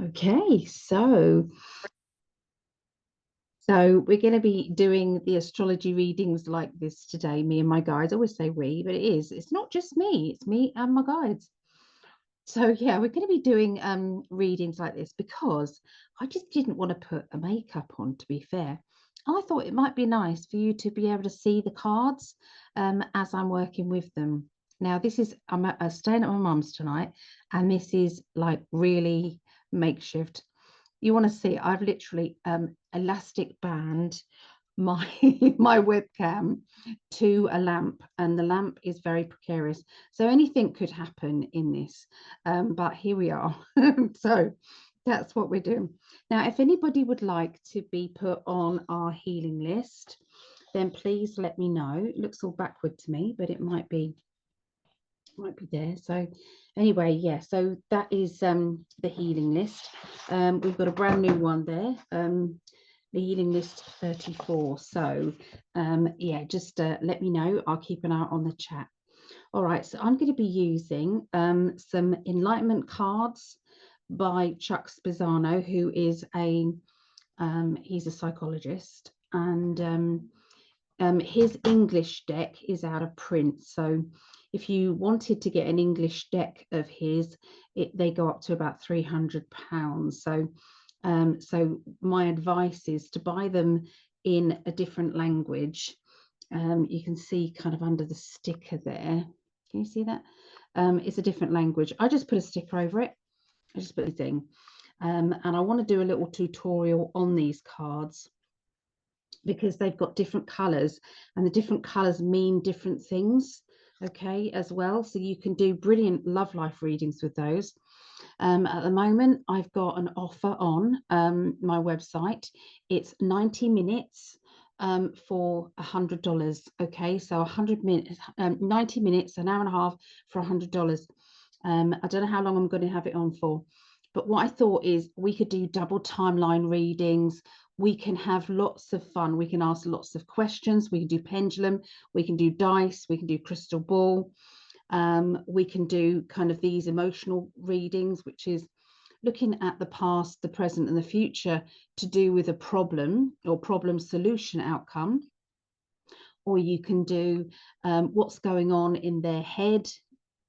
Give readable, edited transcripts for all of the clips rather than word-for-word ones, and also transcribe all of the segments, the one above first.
Okay, so we're going to be doing the astrology readings like this today, me and my guides. I always say we, but it's not just me, it's me and my guides. So yeah, we're going to be doing readings like this because I just didn't want to put a makeup on, to be fair. I thought it might be nice for you to be able to see the cards as I'm working with them. Now, I'm staying at my mum's tonight, and this is like really makeshift. You want to see, I've literally elastic band my my webcam to a lamp, and the lamp is very precarious, so anything could happen in this, but here we are. So that's what we're doing now. If anybody would like to be put on our healing list, then please let me know. It looks all backward to me, but it might be there. So anyway, yeah, so that is the healing list. We've got a brand new one there, the healing list 34. So yeah, just let me know. I'll keep an eye on the chat. All right, so I'm going to be using some enlightenment cards by Chuck Spezzano, who is he's a psychologist, and his English deck is out of print. So if you wanted to get an English deck of his, they go up to about £300. So my advice is to buy them in a different language. You can see kind of under the sticker there. Can you see that? It's a different language. I just put a sticker over it. I just put a thing. And I want to do a little tutorial on these cards because they've got different colors, and the different colors mean different things, okay, as well. So you can do brilliant love life readings with those. At the moment, I've got an offer on my website. It's 90 minutes for $100. Okay, so 100 minutes, 90 minutes, an hour and a half for $100. I don't know how long I'm going to have it on for, but what I thought is we could do double timeline readings. We can have lots of fun. We can ask lots of questions. We can do pendulum. We can do dice. We can do crystal ball. We can do kind of these emotional readings, which is looking at the past, the present, and the future to do with a problem or problem solution outcome. Or you can do what's going on in their head,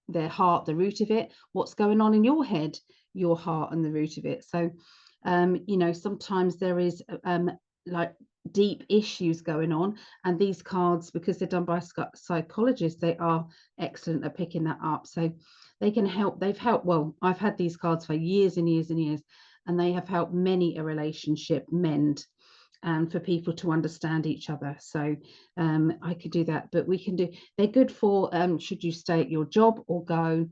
their heart, the root of it, what's going on in your head, your heart, and the root of it. So, you know, sometimes there is like deep issues going on, and these cards, because they're done by psychologists, they are excellent at picking that up. So they can help. They've helped. Well, I've had these cards for years and years and years, and they have helped many a relationship mend, and for people to understand each other. So I could do that, but we can do, they're good for should you stay at your job or go.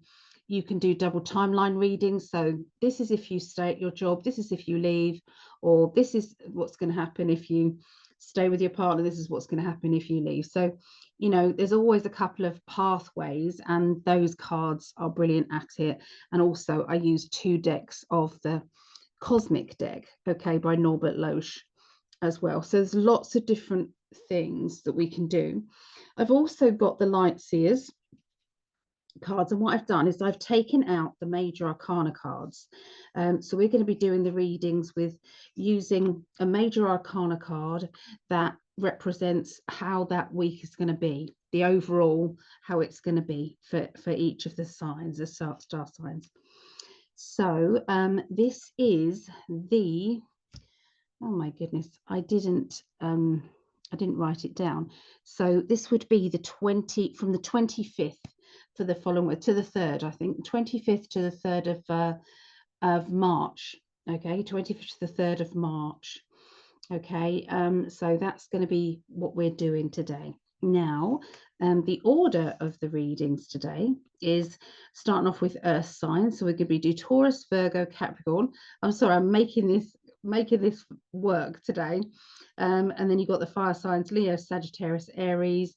You can do double timeline readings. So this is if you stay at your job, this is if you leave, or this is what's going to happen if you stay with your partner, this is what's going to happen if you leave. So, you know, there's always a couple of pathways, and those cards are brilliant at it. And also I use 2 decks of the Cosmic deck, okay, by Norbert Loesch as well. So there's lots of different things that we can do. I've also got the Light Seers cards, and what I've done is I've taken out the major arcana cards. So we're going to be doing the readings with using a major arcana card that represents how that week is going to be, the overall how it's going to be for each of the signs, the star signs. So this is the, oh my goodness, I didn't write it down. So this would be the 20 from the 25th for the following to the 3rd, I think, 25th to the 3rd of March. Okay, 25th to the 3rd of March. Okay, so that's going to be what we're doing today. Now, the order of the readings today is starting off with Earth signs. So we're going to do Taurus, Virgo, Capricorn. I'm sorry, I'm making this work today. And then you've got the fire signs, Leo, Sagittarius, Aries,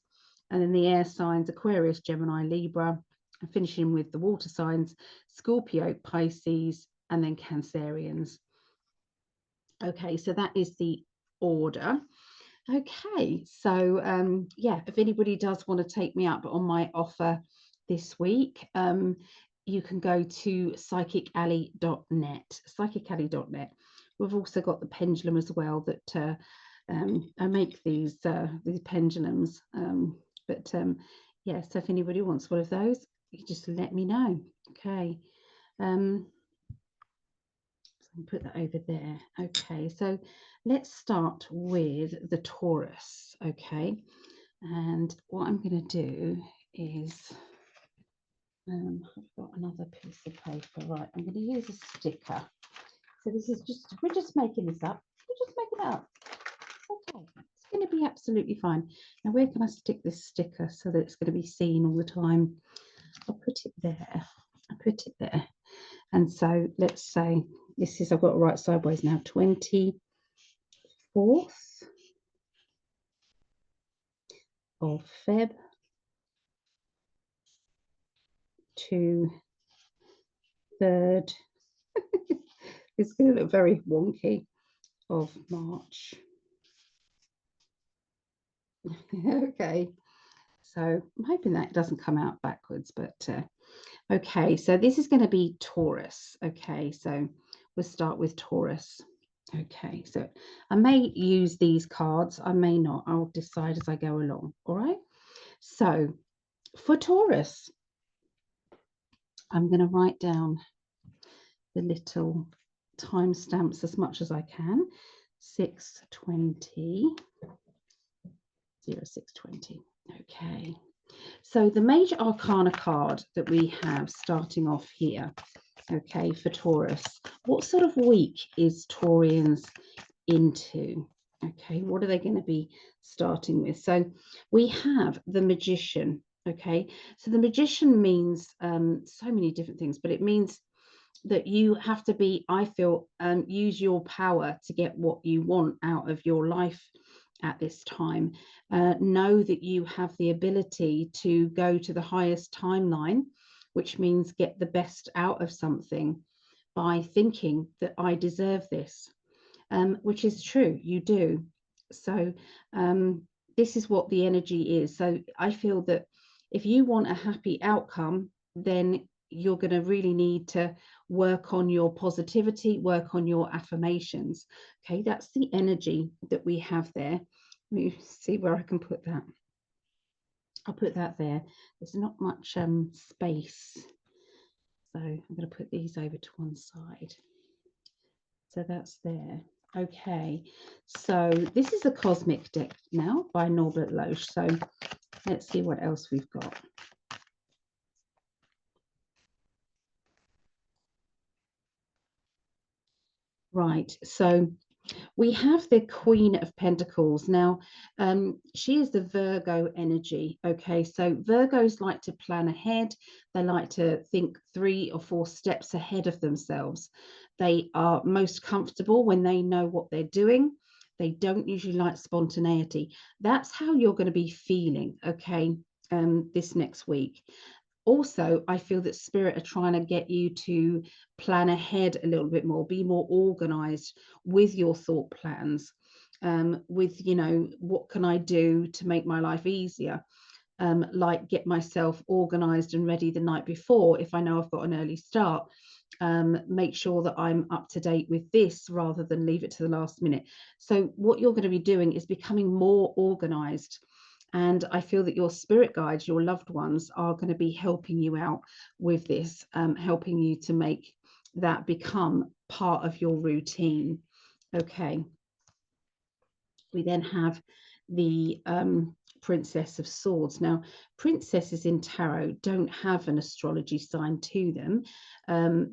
and then the air signs, Aquarius, Gemini, Libra, and finishing with the water signs, Scorpio, Pisces, and then Cancerians. Okay, so that is the order. Okay, so yeah, if anybody does want to take me up on my offer this week, you can go to psychicalley.net, psychicalley.net. We've also got the pendulum as well that I make these pendulums. Yeah, so if anybody wants one of those, you just let me know. Okay. So I'll put that over there. Okay, so let's start with the Taurus. Okay, and what I'm going to do is I've got another piece of paper. Right, I'm going to use a sticker. So this is just, we're just making this up. We're just making it up. Okay, it's going to be absolutely fine. Now, where can I stick this sticker so that it's going to be seen all the time? I'll put it there. I put it there. And so let's say this is, I've got to write sideways now, 24th of Feb to 3rd. It's going to look very wonky, of March. Okay, so I'm hoping that doesn't come out backwards, but okay, so this is going to be Taurus. Okay, so we'll start with Taurus. Okay, so I may use these cards, I may not. I'll decide as I go along. All right, so for Taurus, I'm going to write down the little timestamps as much as I can. 620, 0620. Okay, so the major arcana card that we have starting off here, okay, for Taurus, what sort of week is Taurians into? Okay, what are they going to be starting with? So we have the Magician. Okay, so the Magician means so many different things, but it means that you have to be, I feel, use your power to get what you want out of your life at this time. Know that you have the ability to go to the highest timeline, which means get the best out of something by thinking that I deserve this, which is true, you do. So this is what the energy is. So I feel that if you want a happy outcome, then you're going to really need to work on your positivity, work on your affirmations. Okay, that's the energy that we have there. Let me see where I can put that. I'll put that there. There's not much space, so I'm going to put these over to one side. So that's there. Okay, so this is a cosmic deck now by Norbert Loesch. So let's see what else we've got. Right, so we have the Queen of Pentacles. Now, she is the Virgo energy. Okay, so Virgos like to plan ahead. They like to think 3 or 4 steps ahead of themselves. They are most comfortable when they know what they're doing. They don't usually like spontaneity. That's how you're going to be feeling, okay, this next week. Also, I feel that Spirit are trying to get you to plan ahead a little bit more, be more organized with your thought plans, with, you know, what can I do to make my life easier? Like get myself organized and ready the night before if I know I've got an early start. Make sure that I'm up to date with this rather than leave it to the last minute. So what you're going to be doing is becoming more organized. And I feel that your spirit guides, your loved ones, are going to be helping you out with this, helping you to make that become part of your routine. Okay. We then have the Princess of Swords. Now, princesses in tarot don't have an astrology sign to them.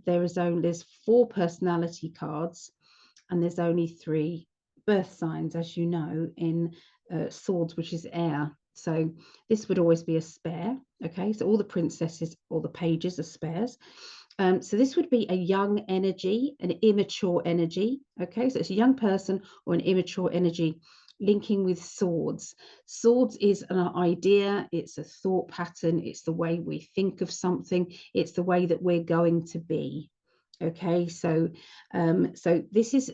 There's 4 personality cards, and there's only 3 birth signs, as you know, in swords, which is air. So this would always be a spare. Okay, so all the princesses or the pages are spares. So this would be a young energy, an immature energy. Okay, so it's a young person or an immature energy linking with swords. Swords is an idea, it's a thought pattern, it's the way we think of something, it's the way that we're going to be. Okay, so so this is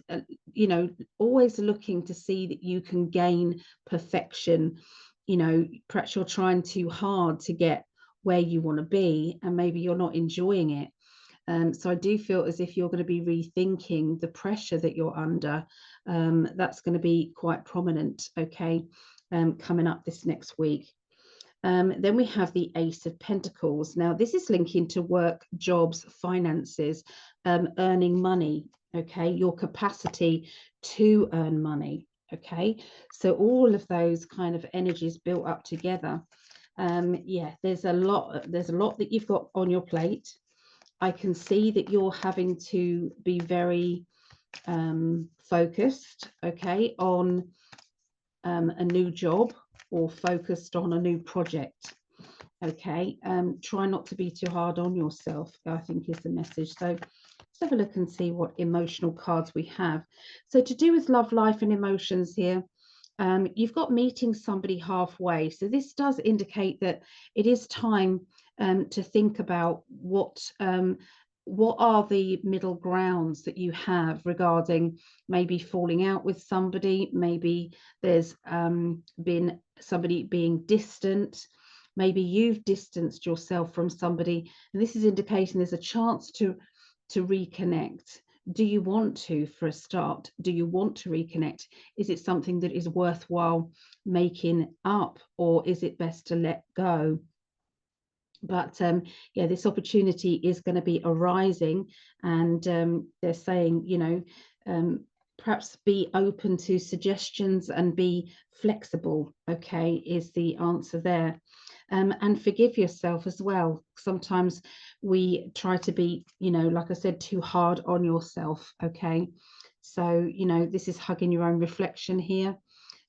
you know, always looking to see that you can gain perfection. You know, perhaps you're trying too hard to get where you want to be, and maybe you're not enjoying it. So I do feel as if you're going to be rethinking the pressure that you're under. That's going to be quite prominent, okay, coming up this next week. Then we have the Ace of Pentacles. Now, this is linking to work, jobs, finances, earning money, okay, your capacity to earn money, okay. So all of those kind of energies built up together. Yeah, there's a lot that you've got on your plate. I can see that you're having to be very focused, okay, on a new job, or focused on a new project, okay. Try not to be too hard on yourself, I think, is the message. So let's have a look and see what emotional cards we have. So to do with love, life and emotions here, you've got meeting somebody halfway. So this does indicate that it is time to think about what are the middle grounds that you have regarding maybe falling out with somebody. Maybe there's been somebody being distant. Maybe you've distanced yourself from somebody, and this is indicating there's a chance to reconnect. Do you want to, for a start? Do you want to reconnect? Is it something that is worthwhile making up, or is it best to let go? But yeah, this opportunity is going to be arising, and they're saying, you know, perhaps be open to suggestions and be flexible, okay, is the answer there. And forgive yourself as well. Sometimes we try to be, you know, like I said, too hard on yourself, okay. So, you know, this is hugging your own reflection here.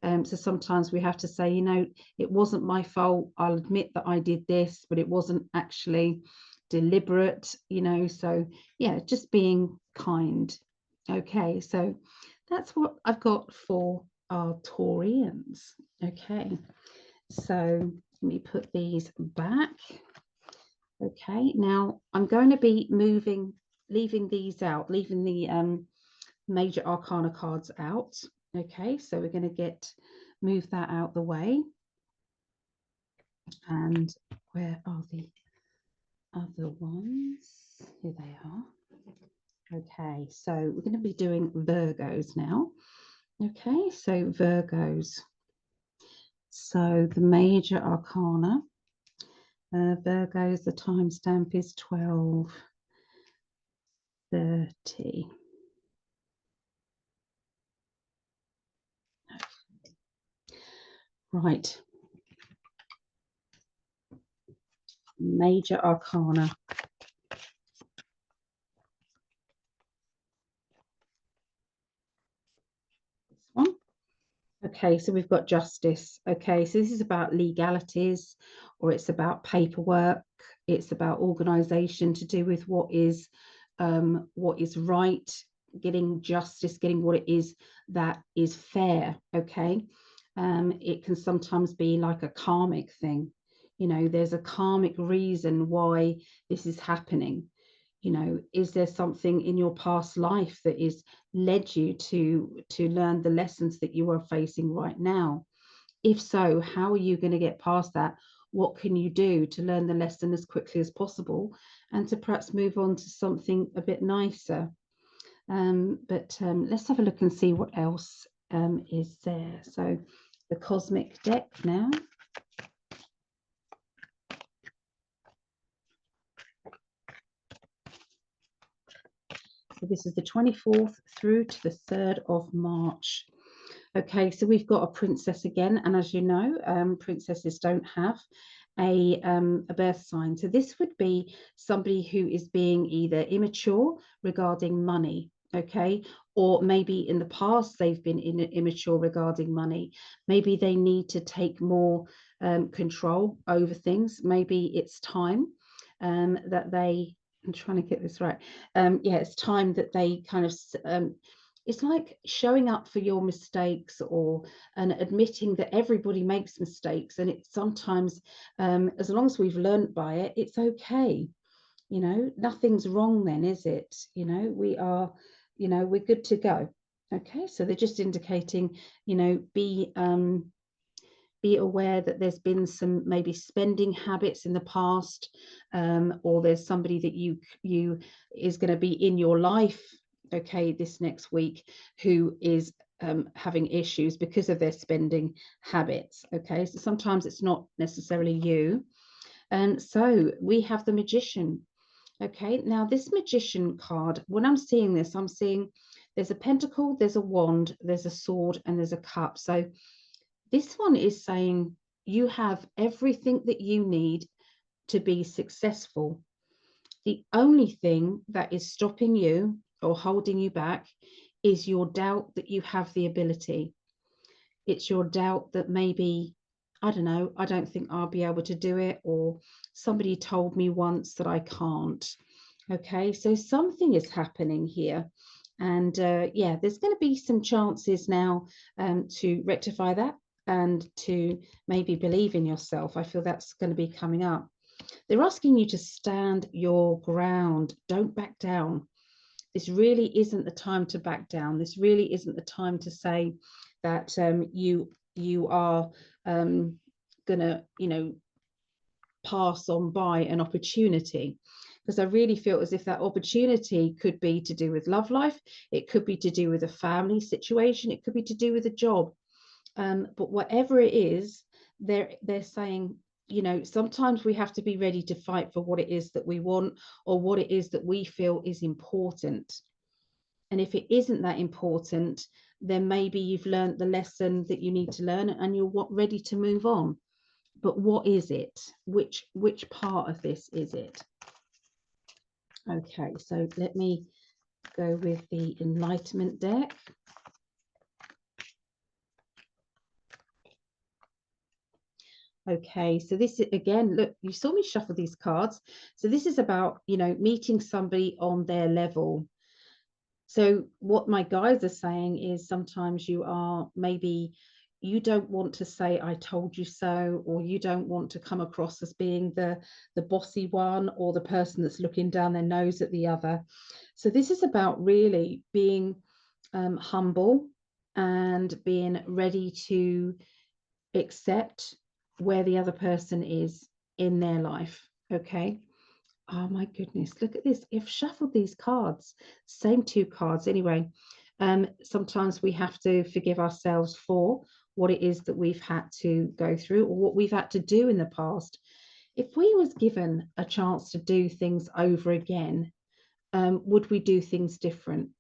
So sometimes we have to say, you know, it wasn't my fault. I'll admit that I did this, but it wasn't actually deliberate, you know. So yeah, just being kind. Okay, so that's what I've got for our Taurians. Okay, so let me put these back. Okay, now I'm going to be leaving these out, leaving the major arcana cards out. Okay, so we're going to move that out the way. And where are the other ones? Here they are. Okay, so we're going to be doing Virgos now. Okay, so Virgos. So the major arcana, Virgos, the timestamp is 12:30. Right. Major arcana. This one. Okay, so we've got justice. Okay, so this is about legalities, or it's about paperwork. It's about organization, to do with what is right, getting justice, getting what it is that is fair. Okay, it can sometimes be like a karmic thing. You know, there's a karmic reason why this is happening. You know, is there something in your past life that is led you to learn the lessons that you are facing right now? If so, how are you going to get past that? What can you do to learn the lesson as quickly as possible, and to perhaps move on to something a bit nicer? But let's have a look and see what else is there. So the cosmic deck now. So this is the 24th through to the 3rd of March. Okay, so we've got a princess again, and as you know, princesses don't have a birth sign. So this would be somebody who is being either immature regarding money, okay, or maybe in the past they've been immature regarding money. Maybe they need to take more control over things. Maybe it's time that they, I'm trying to get this right. Yeah, it's time that they kind of it's like showing up for your mistakes, or and admitting that everybody makes mistakes, and it's sometimes as long as we've learned by it, it's okay. You know, nothing's wrong then, is it? You know, we are, you know, we're good to go. Okay, so they're just indicating, you know, be be aware that there's been some maybe spending habits in the past, or there's somebody that you is going to be in your life, okay, this next week, who is having issues because of their spending habits. Okay, so sometimes it's not necessarily you. And so we have the Magician. Okay, now this Magician card, when I'm seeing this, I'm seeing there's a pentacle, there's a wand, there's a sword, and there's a cup. So this one is saying you have everything that you need to be successful. The only thing that is stopping you or holding you back is your doubt that you have the ability. It's your doubt that maybe, I don't know, I don't think I'll be able to do it, or somebody told me once that I can't. Okay, so something is happening here. And yeah, there's going to be some chances now to rectify that and to maybe believe in yourself. I feel that's going to be coming up. They're asking you to stand your ground. Don't back down. This really isn't the time to back down. This really isn't the time to say that you are gonna, you know, pass on by an opportunity, because I really feel as if that opportunity could be to do with love life, it could be to do with a family situation, it could be to do with a job, but whatever it is, they're saying, you know, sometimes we have to be ready to fight for what it is that we want, or what it is that we feel is important. And if it isn't that important, then maybe you've learned the lesson that you need to learn and you're ready to move on. But what is it? Which part of this is it? Okay, so let me go with the Enlightenment deck. Okay, so this is, again, look, you saw me shuffle these cards. So this is about, you know, meeting somebody on their level. So what my guides are saying is sometimes you are, maybe you don't want to say I told you so, or you don't want to come across as being the bossy one, or the person that's looking down their nose at the other. So this is about really being humble and being ready to accept where the other person is in their life. Okay. Oh my goodness, look at this. You've shuffled these cards, same two cards anyway. Sometimes we have to forgive ourselves for what it is that we've had to go through, or what we've had to do in the past. If we was given a chance to do things over again, would we do things different?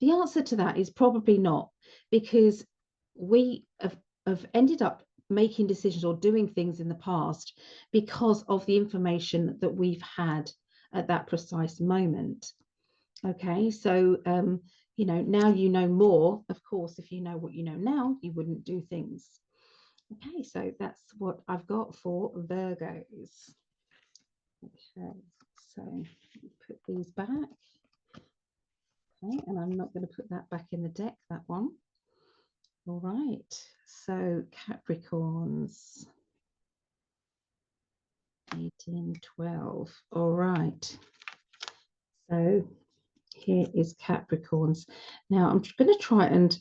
The answer to that is probably not, because we have ended up making decisions or doing things in the past because of the information that we've had at that precise moment. Okay, so you know, now you know more. Of course, if you know what you know now, you wouldn't do things. Okay, so that's what I've got for Virgos. Okay, so put these back. Okay, and I'm not going to put that back in the deck, that one. All right, so Capricorns, 1812. All right, so here is Capricorns. Now I'm going to try and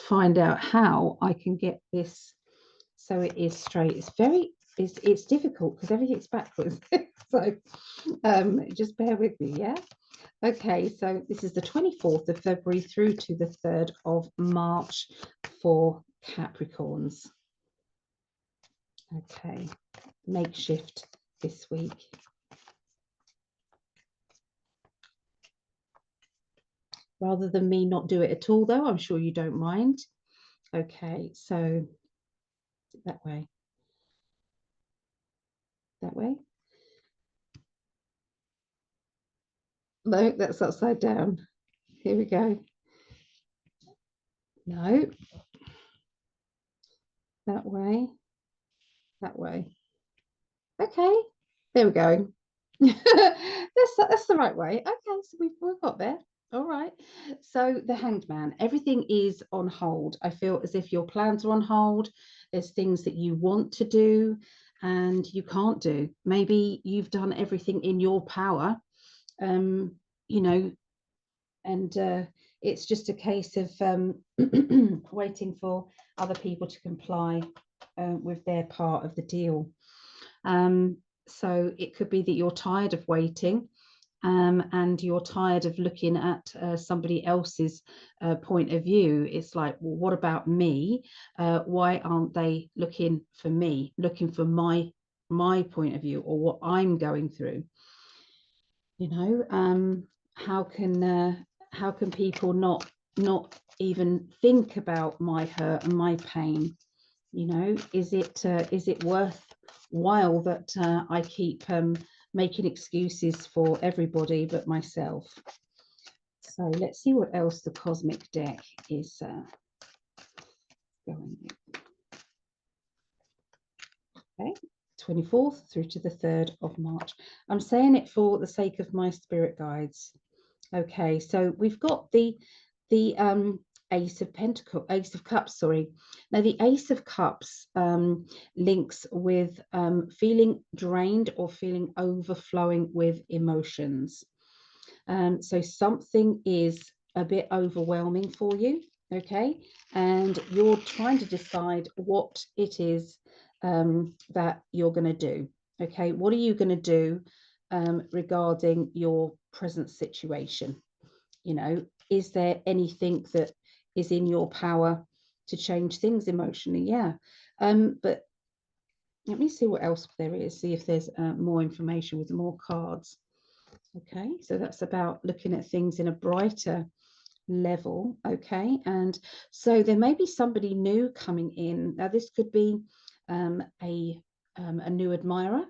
find out how I can get this so it is straight. It's difficult because everything's backwards. So just bear with me, yeah? Okay, so this is the 24th of February through to the 3rd of March for Capricorns. Okay, makeshift this week. Rather than me not do it at all, though, I'm sure you don't mind. Okay, so that way. That way. No, that's upside down. Here we go. No. That way. That way. Okay, there we go. That's the right way. Okay, so we've got there. All right. So the Hanged Man, everything is on hold. I feel as if your plans are on hold. There's things that you want to do and you can't do. Maybe you've done everything in your power, you know, and it's just a case of waiting for other people to comply. with their part of the deal. So it could be that you're tired of waiting, and you're tired of looking at somebody else's point of view. It's like, well, what about me? Why aren't they looking for me, looking for my point of view, or what I'm going through? You know, how can people not even think about my hurt and my pain? You know, is it worthwhile that I keep making excuses for everybody but myself? So let's see what else the cosmic deck is going with. Okay, 24th through to the 3rd of March. I'm saying it for the sake of my spirit guides. Okay, so we've got the Ace of Cups, sorry. Now the Ace of Cups links with feeling drained or feeling overflowing with emotions. So something is a bit overwhelming for you, okay? And you're trying to decide what it is that you're going to do, okay? What are you going to do regarding your present situation? You know, is there anything that is in your power to change things emotionally? Yeah. But let me see what else there is, see if there's more information with more cards. Okay, so that's about looking at things in a brighter level. Okay, and so there may be somebody new coming in. Now this could be a new admirer.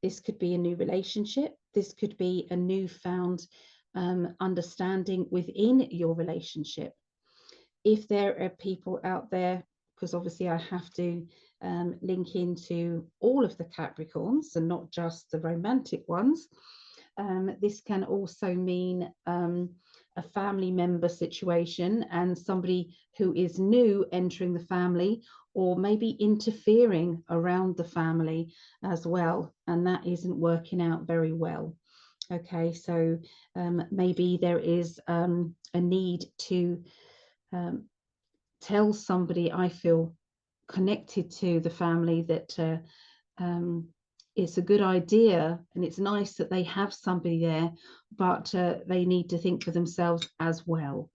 This could be a new relationship. This could be a newfound understanding within your relationship. If there are people out there, because obviously I have to link into all of the Capricorns and not just the romantic ones. This can also mean a family member situation and somebody who is new entering the family, or maybe interfering around the family as well, and that isn't working out very well. Okay, so maybe there is a need to tell somebody, I feel connected to the family, that it's a good idea and it's nice that they have somebody there, but they need to think for themselves as well.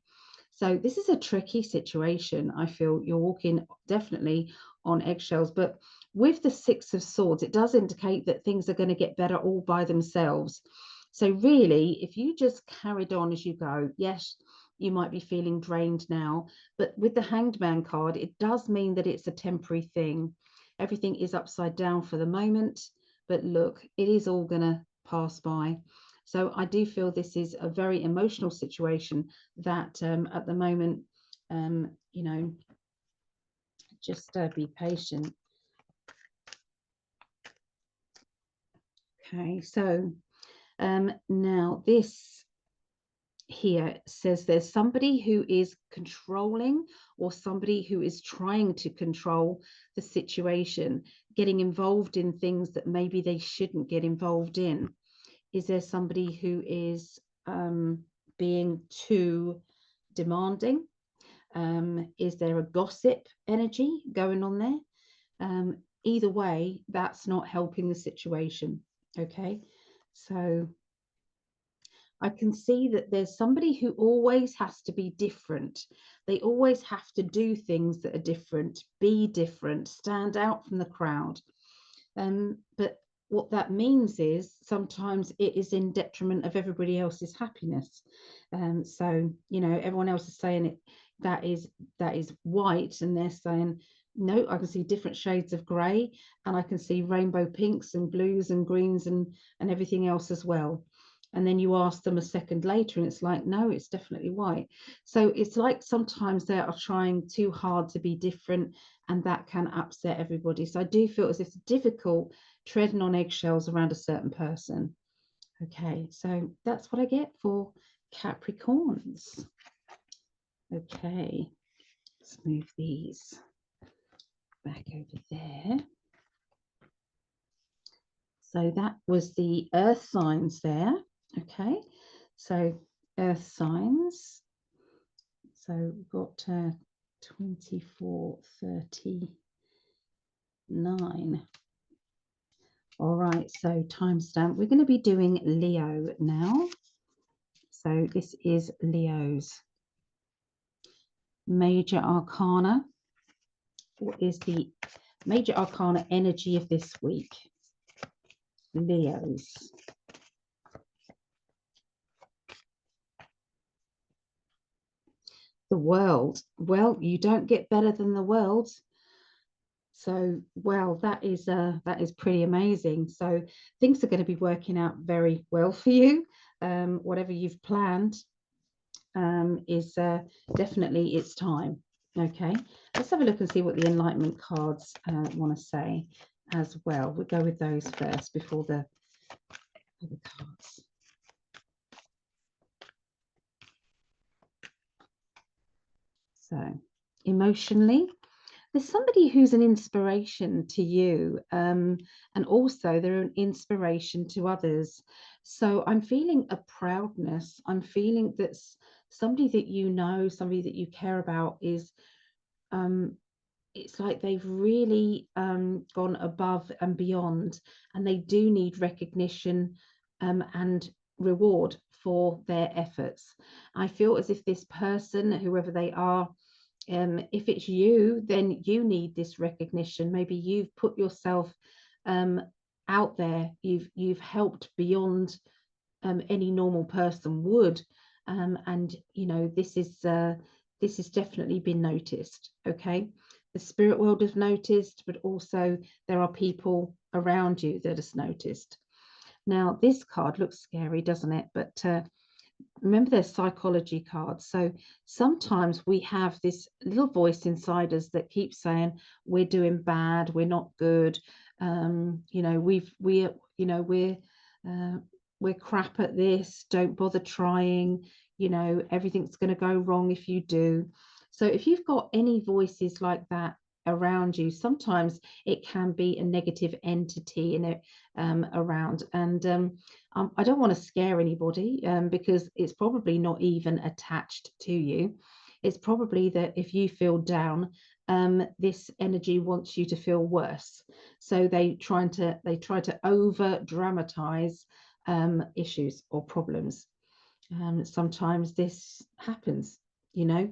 So this is a tricky situation. I feel you're walking definitely on eggshells, but with the Six of Swords, it does indicate that things are going to get better all by themselves. So really, if you just carried on as you go, yes, you might be feeling drained now, but with the Hanged Man card, it does mean that it's a temporary thing. Everything is upside down for the moment, but look, it is all going to pass by. So I do feel this is a very emotional situation that at the moment, you know, just be patient. Okay, so now this here says there's somebody who is controlling, or somebody who is trying to control the situation, getting involved in things that maybe they shouldn't get involved in. Is there somebody who is being too demanding? Is there a gossip energy going on there? Either way, that's not helping the situation. Okay, so I can see that there's somebody who always has to be different. They always have to do things that are different, be different, stand out from the crowd. But what that means is sometimes it is in detriment of everybody else's happiness. So, you know, everyone else is saying it, that is white, and they're saying, no, I can see different shades of grey, and I can see rainbow pinks and blues and greens and everything else as well. And then you ask them a second later and it's like, no, it's definitely white. So it's like sometimes they are trying too hard to be different, and that can upset everybody. So I do feel as if it's difficult treading on eggshells around a certain person. Okay, so that's what I get for Capricorns. Okay, let's move these back over there. So that was the earth signs there. Okay, so earth signs. So we've got 24, 30, 9. All right, so timestamp. We're going to be doing Leo now. So this is Leo's major arcana. What is the major arcana energy of this week? Leo's. The world. Well, you don't get better than the world. So, well, that is pretty amazing. So things are going to be working out very well for you. Whatever you've planned is definitely it's time. Okay, let's have a look and see what the Enlightenment cards want to say as well. We'll go with those first before the cards. So, emotionally, there's somebody who's an inspiration to you, and also they're an inspiration to others. So I'm feeling a proudness. I'm feeling that somebody that you know, somebody that you care about is, it's like they've really gone above and beyond, and they do need recognition and reward for their efforts. I feel as if this person, whoever they are, if it's you, then you need this recognition. Maybe you've put yourself out there. You've helped beyond any normal person would, and you know this is definitely been noticed. Okay, the spirit world has noticed, but also there are people around you that has noticed. Now this card looks scary, doesn't it? But remember, they're psychology cards. So sometimes we have this little voice inside us that keeps saying we're doing bad, we're not good, you know, we're crap at this, don't bother trying, you know, everything's going to go wrong if you do. So if you've got any voices like that around you, sometimes it can be a negative entity in it around. And I don't want to scare anybody because it's probably not even attached to you. It's probably that if you feel down, this energy wants you to feel worse. So they try to over dramatize issues or problems. Sometimes this happens, you know.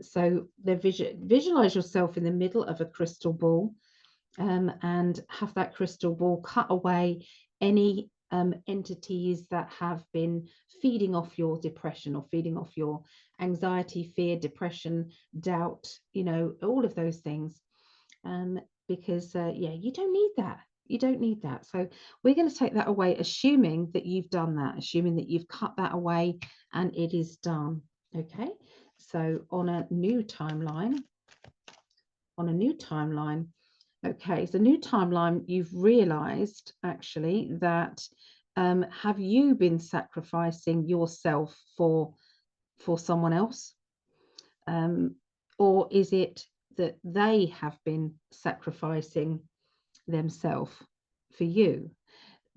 So they visualize yourself in the middle of a crystal ball, and have that crystal ball cut away any entities that have been feeding off your depression or feeding off your anxiety, fear, depression, doubt, you know, all of those things. Because yeah, you don't need that. You don't need that. So we're going to take that away, assuming that you've done that, assuming that you've cut that away and it is done. Okay. So on a new timeline, okay, so new timeline, you've realized actually that have you been sacrificing yourself for someone else? Or is it that they have been sacrificing themselves for you?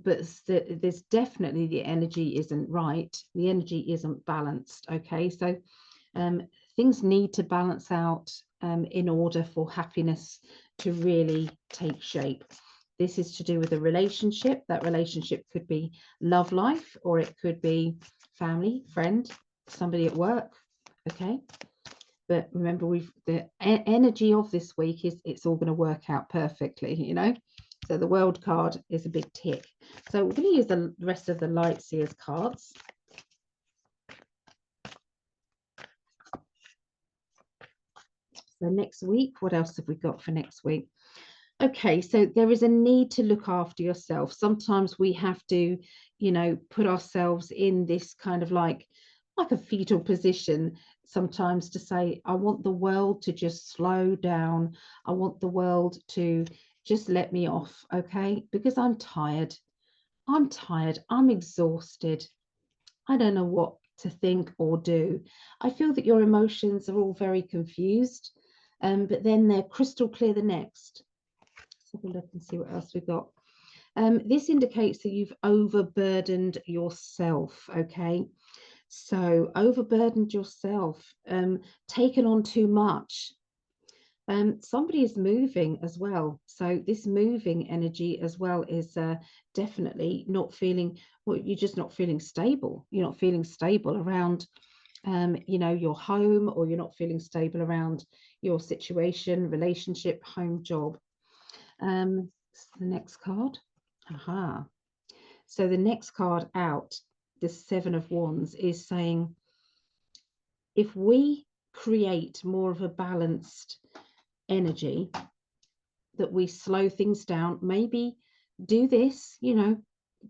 But there's definitely the energy isn't right. The energy isn't balanced. Okay, so things need to balance out in order for happiness to really take shape. This is to do with a relationship. That relationship could be love life, or it could be family, friend, somebody at work. Okay, but remember, the energy of this week is it's all going to work out perfectly, you know. So the world card is a big tick. So we're going to use the rest of the light seers cards. So next week, what else have we got for next week? Okay, so there is a need to look after yourself. Sometimes we have to, you know, put ourselves in this kind of like a fetal position sometimes to say, I want the world to just slow down. I want the world to just let me off, okay? Because I'm tired. I'm exhausted. I don't know what to think or do. I feel that your emotions are all very confused, but then they're crystal clear the next. Let's have a look and see what else we've got. This indicates that you've overburdened yourself, okay? So overburdened yourself, taken on too much. Somebody is moving as well. So this moving energy as well is definitely not feeling, well, you're just not feeling stable. You're not feeling stable around, you know, your home, or you're not feeling stable around your situation, relationship, home, job. The next card. Aha. So the next card out, the Seven of Wands, is saying, if we create more of a balanced energy, that we slow things down, maybe do this, you know,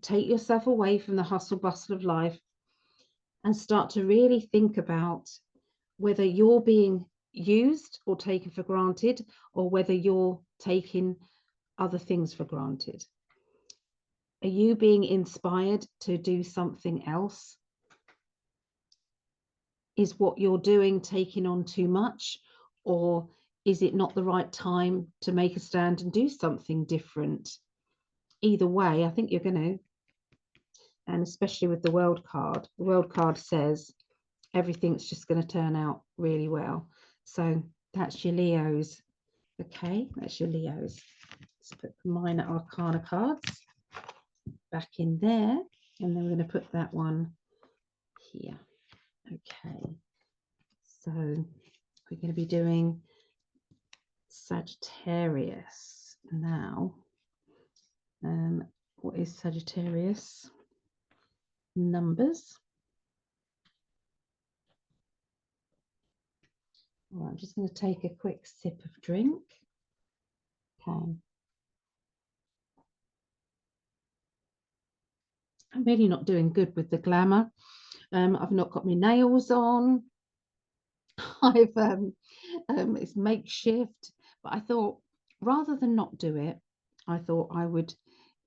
take yourself away from the hustle bustle of life and start to really think about whether you're being used or taken for granted, or whether you're taking other things for granted. Are you being inspired to do something else? Is what you're doing taking on too much, or is it not the right time to make a stand and do something different? Either way, I think you're going to, and especially with the World card says everything's just going to turn out really well. So that's your Leos. Okay, that's your Leos. Let's put the minor arcana cards back in there, and then we're going to put that one here. Okay, so we're going to be doing Sagittarius now. What is Sagittarius? Numbers. All right, I'm just going to take a quick sip of drink. Okay. I'm really not doing good with the glamour. I've not got my nails on. I've it's makeshift, but I thought, rather than not do it, I thought I would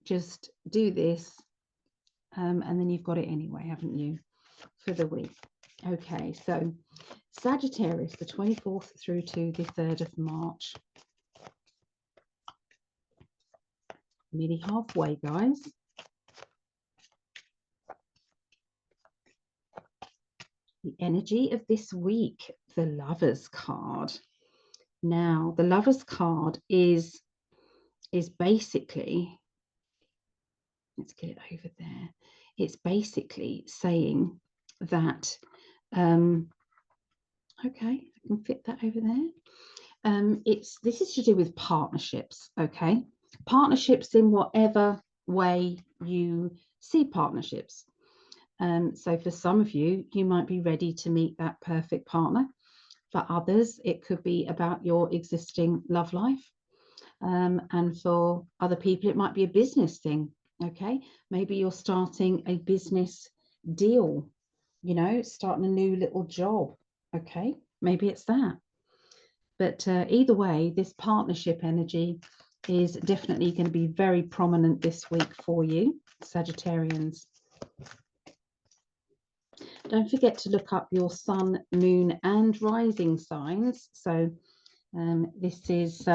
just do this, and then you've got it anyway, haven't you, for the week? Okay, so Sagittarius, the 24th through to the 3rd of March. Nearly halfway, guys. The energy of this week, the Lovers card. Now, the Lovers card is basically, let's get it over there. It's basically saying that, okay, I can fit that over there. This is to do with partnerships, okay? Partnerships in whatever way you see partnerships. So for some of you, you might be ready to meet that perfect partner. For others, it could be about your existing love life. And for other people, it might be a business thing, okay? Maybe you're starting a business deal, you know, starting a new little job, okay? Maybe it's that. But either way, this partnership energy is definitely going to be very prominent this week for you, Sagittarians. Don't forget to look up your sun, moon, and rising signs. So this is,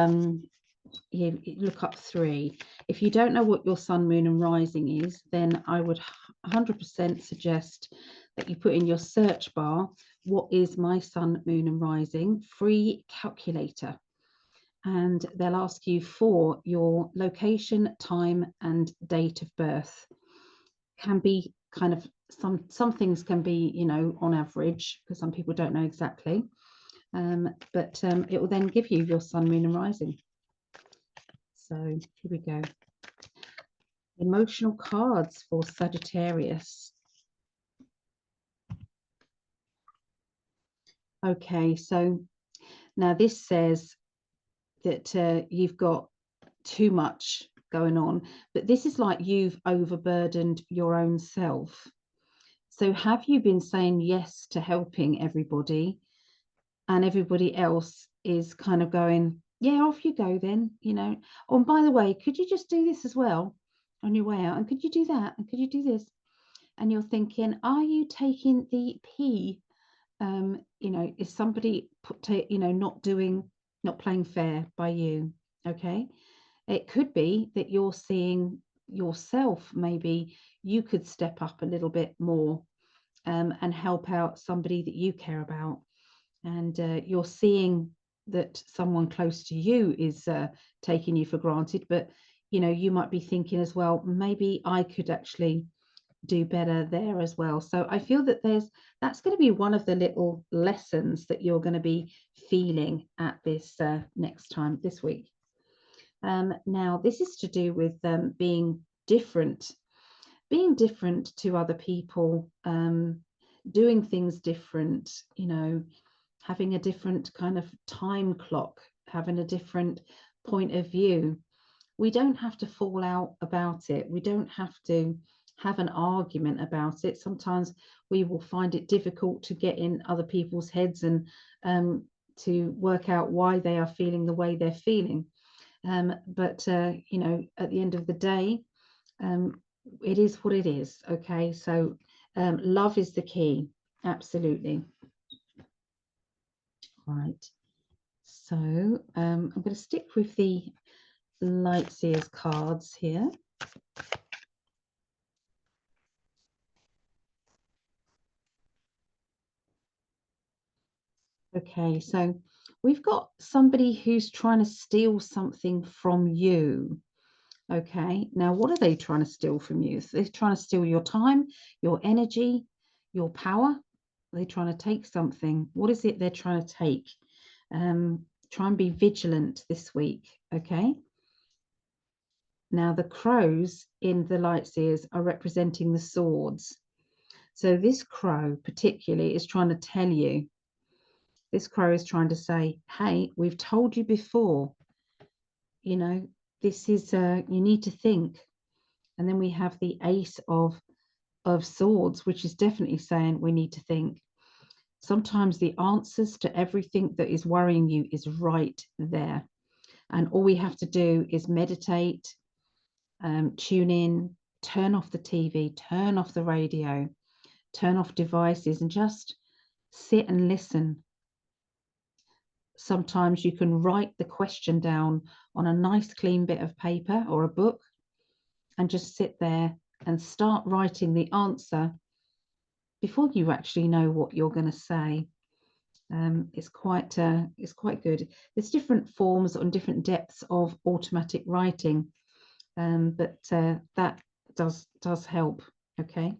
you look up 3. If you don't know what your sun, moon, and rising is, then I would 100% suggest that you put in your search bar, what is my sun, moon, and rising? Free calculator. And they'll ask you for your location, time, and date of birth. Can be kind of, some things can be, you know, on average, because some people don't know exactly. But it will then give you your sun, moon, and rising. So here we go. Emotional cards for Sagittarius. Okay, so now this says that you've got too much going on, but this is like you've overburdened your own self. So have you been saying yes to helping everybody, and everybody else is kind of going, yeah, off you go then, you know? Oh, and by the way, could you just do this as well on your way out? And could you do that? And could you do this? And you're thinking, are you taking the P? You know, is somebody you know, not playing fair by you? Okay. It could be that you're seeing yourself, maybe you could step up a little bit more, and help out somebody that you care about. And you're seeing that someone close to you is taking you for granted, but you know, you might be thinking as well, maybe I could actually do better there as well. So I feel that that's going to be one of the little lessons that you're going to be feeling at this next time this week. Now this is to do with being different to other people, doing things different, you know, having a different kind of time clock, having a different point of view. We don't have to fall out about it. We don't have to have an argument about it. Sometimes we will find it difficult to get in other people's heads and to work out why they are feeling the way they're feeling. But you know, at the end of the day, it is what it is. Okay, so love is the key. Absolutely. Right. So I'm going to stick with the Light Seers cards here. Okay, so we've got somebody who's trying to steal something from you. Okay, now what are they trying to steal from you? So they're trying to steal your time, your energy, your power. They're trying to take something. What is it they're trying to take? Try and be vigilant this week. Okay. Now the crows in the Light Seers are representing the swords. So this crow particularly is trying to tell you, this crow is trying to say, hey, we've told you before, you know, this is, you need to think. And then we have the Ace of Swords, which is definitely saying we need to think. Sometimes the answers to everything that is worrying you is right there. And all we have to do is meditate, tune in, turn off the TV, turn off the radio, turn off devices, and just sit and listen. Sometimes you can write the question down on a nice clean bit of paper or a book and just sit there and start writing the answer before you actually know what you're going to say. It's quite good. There's different forms and different depths of automatic writing, but that does help. Okay.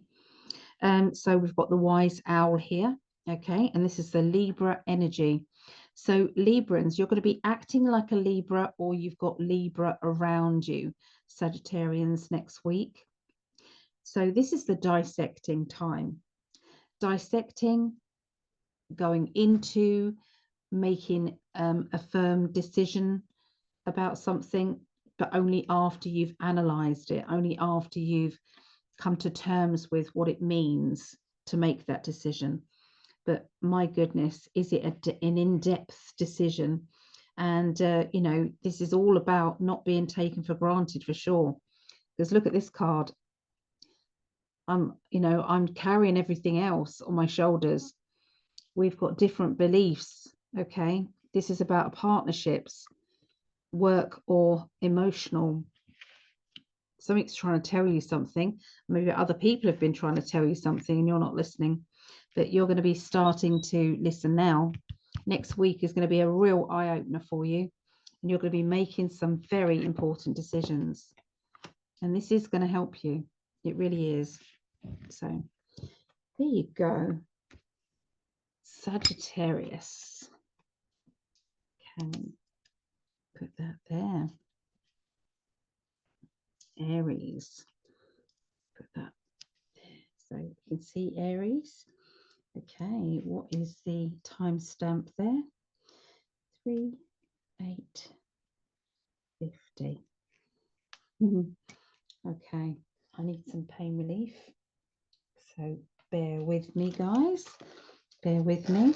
So we've got the wise owl here. Okay, and this is the Libra energy. So Librans, you're going to be acting like a Libra, or you've got Libra around you, Sagittarians, next week. So this is the dissecting time. Dissecting, going into making a firm decision about something, but only after you've analysed it, only after you've come to terms with what it means to make that decision. But my goodness, is it an in-depth decision? And, you know, this is all about not being taken for granted, for sure. Because look at this card. You know, I'm carrying everything else on my shoulders. We've got different beliefs. Okay. This is about partnerships, work or emotional. Something's trying to tell you something. Maybe other people have been trying to tell you something and you're not listening. But you're going to be starting to listen now. Next week is going to be a real eye-opener for you. And you're going to be making some very important decisions. And this is going to help you. It really is. So there you go. Sagittarius. Okay. Put that there. Aries. Put that there. So you can see Aries. Okay, what is the timestamp there? 3/8/50. Okay, I need some pain relief. So bear with me, guys. Bear with me.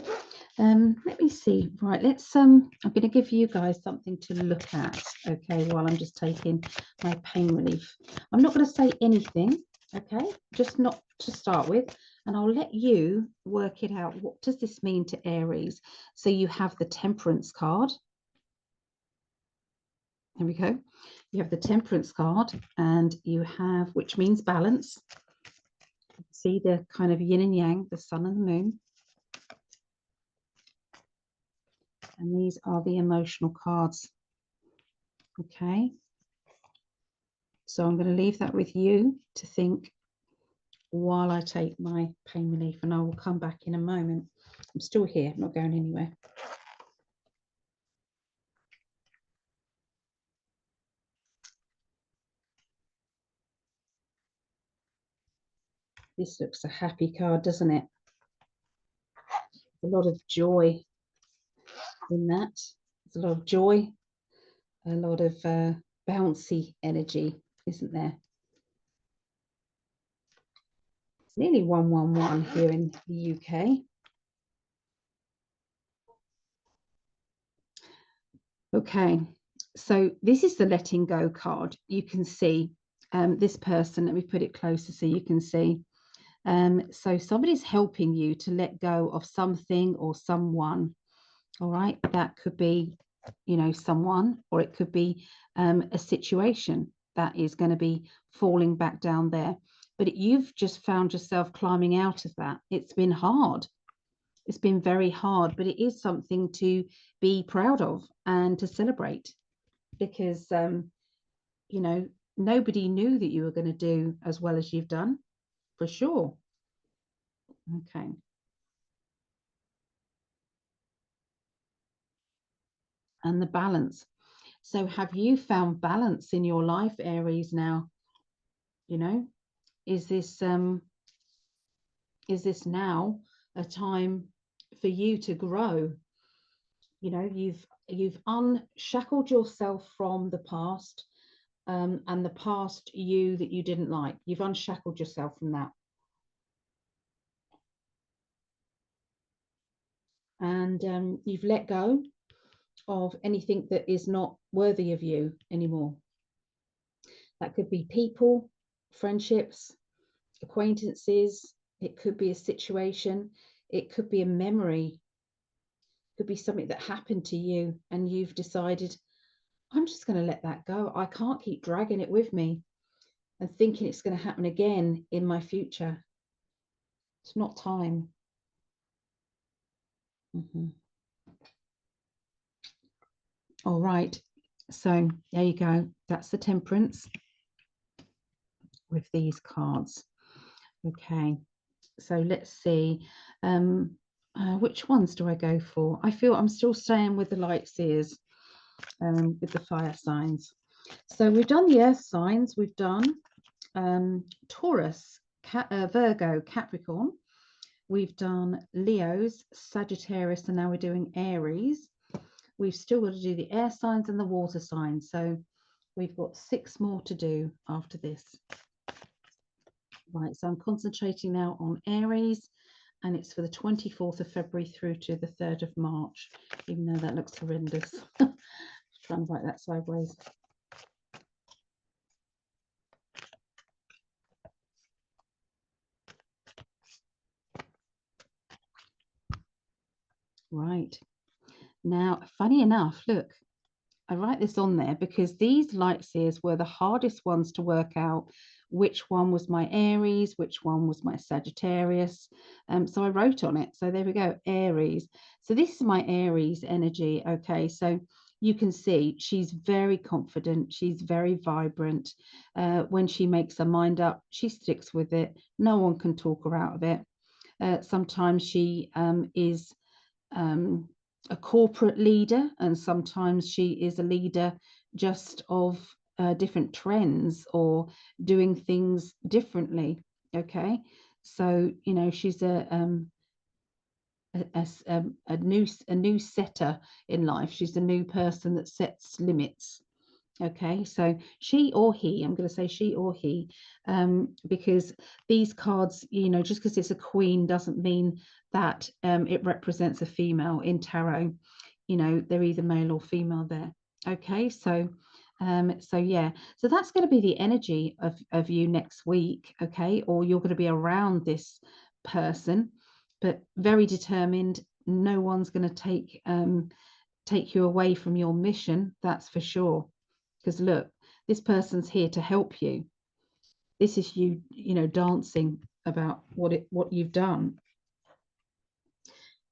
Let me see. Right, let's I'm going to give you guys something to look at, okay, while I'm just taking my pain relief. I'm not going to say anything, okay, just not to start with, and I'll let you work it out. What does this mean to Aries? So you have the Temperance card. There we go. You have the Temperance card, and you have, which means balance. See the kind of yin and yang, the sun and the moon. And these are the emotional cards. Okay. So I'm going to leave that with you to think while I take my pain relief, and I will come back in a moment. I'm still here, I'm not going anywhere. This looks a happy card, doesn't it? A lot of joy in that. There's a lot of joy, a lot of bouncy energy, isn't there? It's nearly 111 here in the UK. Okay, so this is the letting go card. You can see this person, let me put it closer so you can see. So somebody's helping you to let go of something or someone. All right, that could be, you know, someone, or it could be a situation that is going to be falling back down there. But you've just found yourself climbing out of that. It's been hard. It's been very hard, but it is something to be proud of and to celebrate, because, you know, nobody knew that you were going to do as well as you've done, for sure. Okay. And the balance. So have you found balance in your life, Aries, now? You know, is this now a time for you to grow? You know, you've unshackled yourself from the past, and the past you that you didn't like. You've unshackled yourself from that. And you've let go of anything that is not worthy of you anymore. That could be people, friendships, acquaintances. It could be a situation. It could be a memory. It could be something that happened to you and you've decided, I'm just going to let that go. I can't keep dragging it with me and thinking it's going to happen again in my future. It's not time. All right. So there you go. That's the Temperance with these cards. Okay. So let's see. Which ones do I go for? I feel I'm still staying with the light seers, with the fire signs. So we've done the earth signs. We've done Taurus, Virgo, Capricorn. We've done Leos, Sagittarius, and now we're doing Aries. We've still got to do the air signs and the water signs. So we've got 6 more to do after this. Right, so I'm concentrating now on Aries, and it's for the 24th of February through to the 3rd of March, even though that looks horrendous. Try and write that sideways. Right. Now, funny enough, look, I write this on there because these light seers were the hardest ones to work out. Which one was my Aries, which one was my Sagittarius. So I wrote on it. So there we go, Aries. So this is my Aries energy. Okay, so you can see she's very confident. She's very vibrant. When she makes her mind up, she sticks with it. No one can talk her out of it. Sometimes she is a corporate leader, and sometimes she is a leader just of different trends or doing things differently. Okay, so you know she's a new setter in life. She's a new person that sets limits. Okay, so she or he, I'm going to say she or he, because these cards, you know, just because it's a queen doesn't mean that it represents a female in tarot. You know, they're either male or female there. Okay, so yeah, so that's going to be the energy of you next week. Okay, or you're going to be around this person, but very determined. No one's going to take you away from your mission, that's for sure. Because look, this person's here to help you. This is you, you know, dancing about what you've done.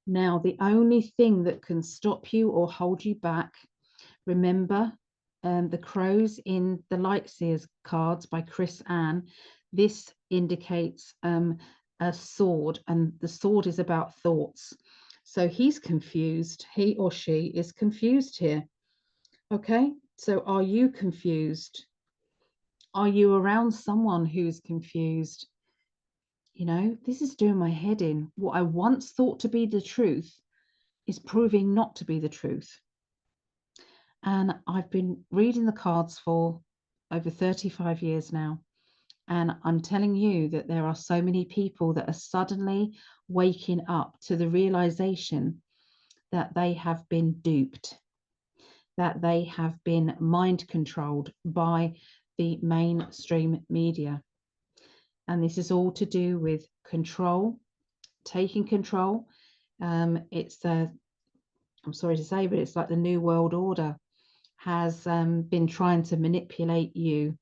Now, the only thing that can stop you or hold you back, remember, the crows in the Lightseers cards by Chris Ann, this indicates a sword, and the sword is about thoughts. So he's confused. He or she is confused here. Okay, so are you confused? Are you around someone who's confused? You know, this is doing my head in. What I once thought to be the truth is proving not to be the truth. And I've been reading the cards for over 35 years now. And I'm telling you that there are so many people that are suddenly waking up to the realization that they have been duped, that they have been mind controlled by the mainstream media. And this is all to do with control, taking control. It's I'm sorry to say, but it's like the New World Order has been trying to manipulate you,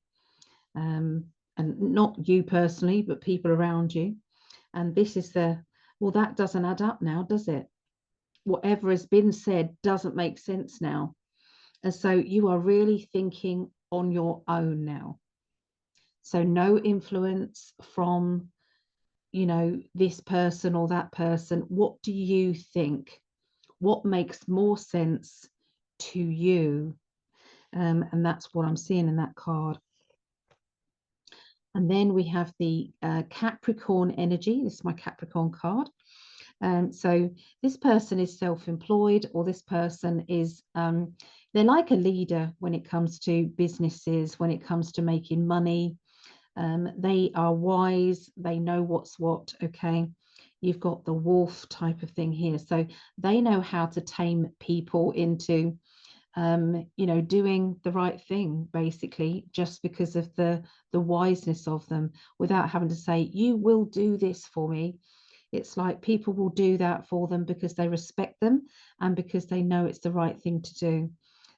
and not you personally, but people around you. And this is well, that doesn't add up now, does it? Whatever has been said doesn't make sense now. And so you are really thinking on your own now. So no influence from, you know, this person or that person. What do you think? What makes more sense to you? And that's what I'm seeing in that card. And then we have the Capricorn energy. This is my Capricorn card. So this person is self-employed, or this person is, they're like a leader when it comes to businesses, when it comes to making money. They are wise. They know what's what. Okay. You've got the wolf type of thing here. So they know how to tame people into you know, doing the right thing, basically, just because of the wiseness of them, without having to say, you will do this for me. It's like people will do that for them because they respect them and because they know it's the right thing to do.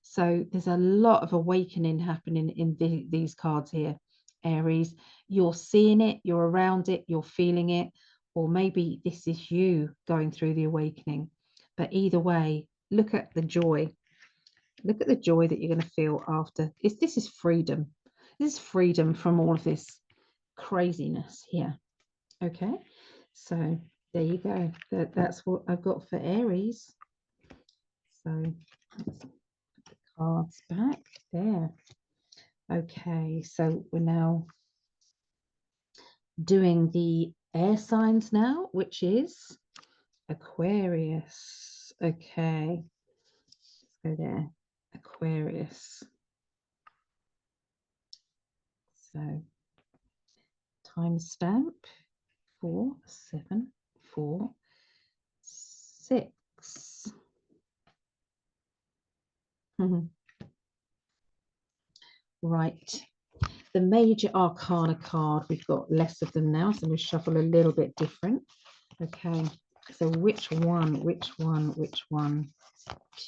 So there's a lot of awakening happening in these cards here, Aries. You're seeing it, you're around it, you're feeling it, or maybe this is you going through the awakening. But either way, look at the joy. Look at the joy that you're going to feel after. This is freedom. This is freedom from all of this craziness here. Okay, so there you go. That's what I've got for Aries. So let's put the cards back there. Okay, so we're now doing the air signs now, which is Aquarius. Okay, let's go there. Aquarius. So timestamp 4746. Right. The major arcana card, we've got less of them now, so we shuffle a little bit different. Okay, so which one?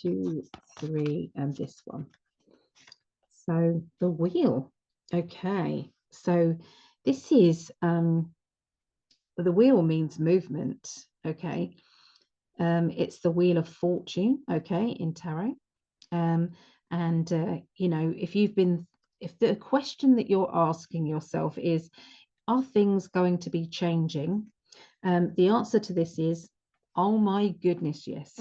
2, 3, and this one. So the wheel. Okay, so this is the wheel means movement. Okay, it's the wheel of fortune. Okay, in tarot. And you know, if the question that you're asking yourself is, are things going to be changing? The answer to this is, oh my goodness, yes.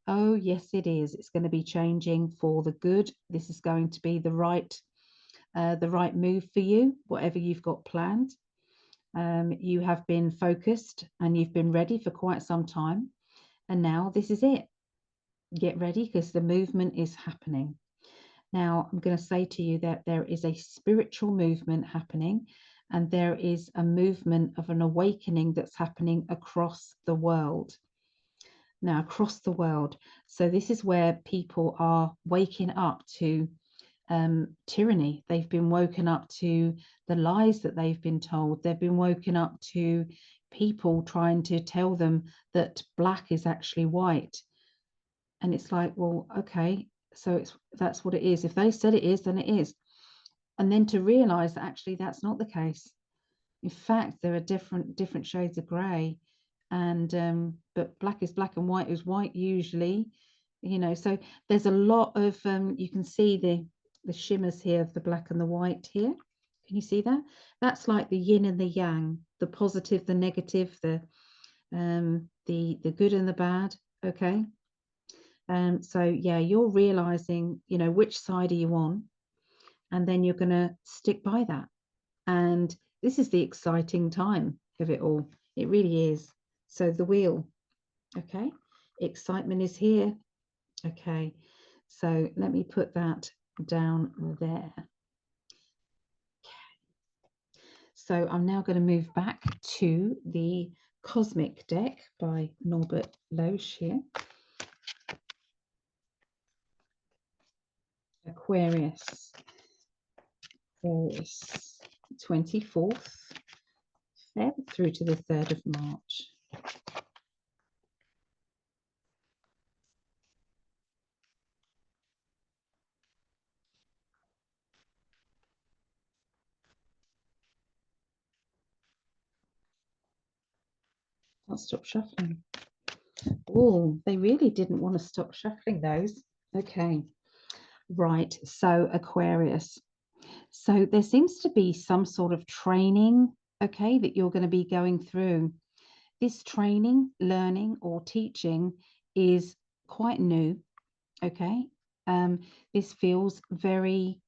Oh yes, it is. It's going to be changing for the good. This is going to be the right move for you, whatever you've got planned. You have been focused and you've been ready for quite some time, and now this is it. Get ready, because the movement is happening. Now, I'm going to say to you that there is a spiritual movement happening, and there is a movement of an awakening that's happening across the world. Now, across the world. So this is where people are waking up to tyranny. They've been woken up to the lies that they've been told. They've been woken up to people trying to tell them that black is actually white. And it's like, well, okay, so that's what it is. If they said it is, then it is. And then to realize that actually that's not the case. In fact, there are different shades of grey. and but black is black and white is white usually, you know. So there's a lot of you can see the shimmers here of the black and the white here. Can you see that? That's like the yin and the yang, the positive, the negative, the good and the bad. Okay. So yeah, you're realizing, you know, which side are you on, and then you're going to stick by that. And this is the exciting time of it all. It really is. So the wheel, okay, excitement is here. Okay, so let me put that down there. So I'm now going to move back to the Cosmic deck by Norbert Loesch here. Aquarius. Aquarius, 24th Feb through to the 3rd of March. I'll stop shuffling. Oh, they really didn't want to stop shuffling those. Okay, right. So Aquarius. So there seems to be some sort of training, okay, that you're going to be going through. This training, learning, or teaching is quite new, okay? This feels very,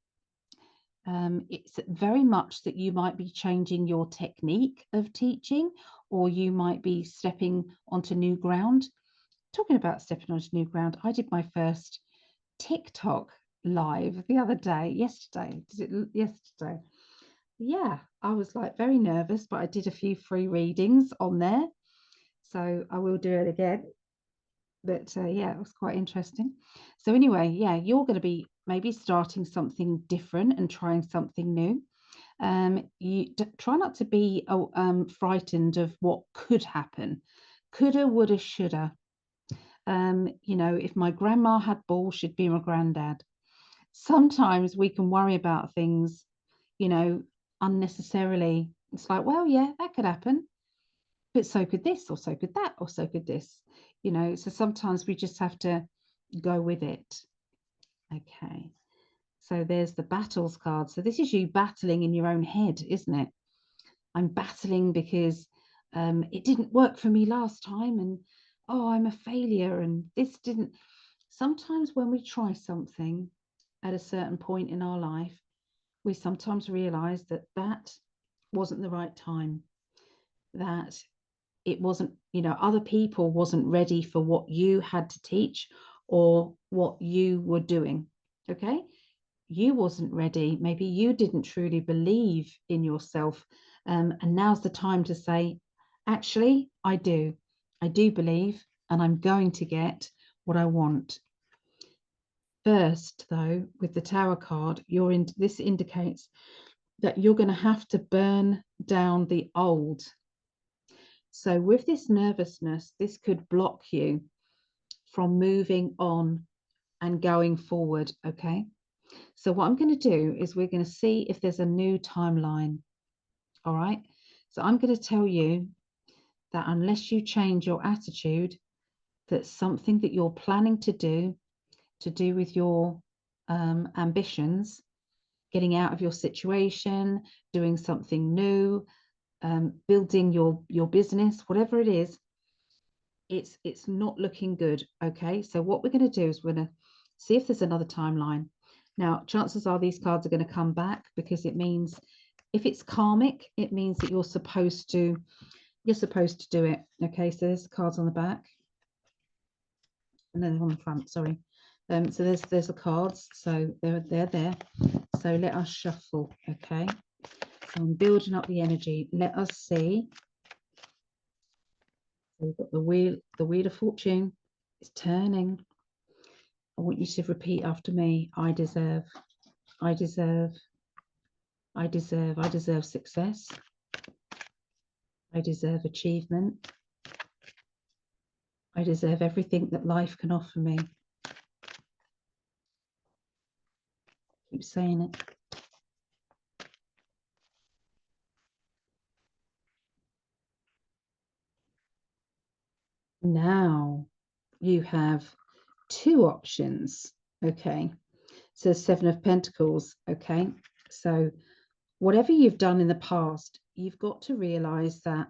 it's very much that you might be changing your technique of teaching, or you might be stepping onto new ground. Talking about stepping onto new ground, I did my first TikTok live the other day, yesterday. Did it yesterday? Yeah, I was like very nervous, but I did a few free readings on there. So I will do it again. But yeah, it was quite interesting. So anyway, yeah, you're going to be maybe starting something different and trying something new. You try not to be frightened of what could happen. Coulda, woulda, shoulda. You know, if my grandma had balls, she'd be my granddad. Sometimes we can worry about things, you know, unnecessarily. It's like, well, yeah, that could happen, but so could this, or so could that, or so could this, you know. So sometimes we just have to go with it. Okay. So there's the battles card. So this is you battling in your own head, isn't it? I'm battling because it didn't work for me last time, and oh, I'm a failure, and this didn't. Sometimes when we try something at a certain point in our life, we sometimes realize that that wasn't the right time, that it wasn't, you know, other people wasn't ready for what you had to teach or what you were doing. Okay. You wasn't ready. Maybe you didn't truly believe in yourself. And now's the time to say, actually, I do. I do believe, and I'm going to get what I want. First, though, with the Tower card, this indicates that you're going to have to burn down the old. So with this nervousness, this could block you from moving on and going forward, okay? So what I'm going to do is we're going to see if there's a new timeline, all right? So I'm going to tell you that unless you change your attitude, that something that you're planning to do with your ambitions, getting out of your situation, doing something new, building your business, whatever it is, it's not looking good. Okay, so what we're going to do is we're going to see if there's another timeline. Now, chances are these cards are going to come back, because it means if it's karmic, it means that you're supposed to do it. Okay, so there's the cards on the back, and then on the front, sorry. So there's the cards, so they're there. So let us shuffle. Okay, so I'm building up the energy. Let us see. So we've got the wheel of fortune. It's turning. I want you to repeat after me. I deserve, I deserve, I deserve, I deserve success. I deserve achievement. I deserve everything that life can offer me. Keep saying it. Now you have two options. Okay. So Seven of Pentacles. Okay. So whatever you've done in the past, you've got to realize that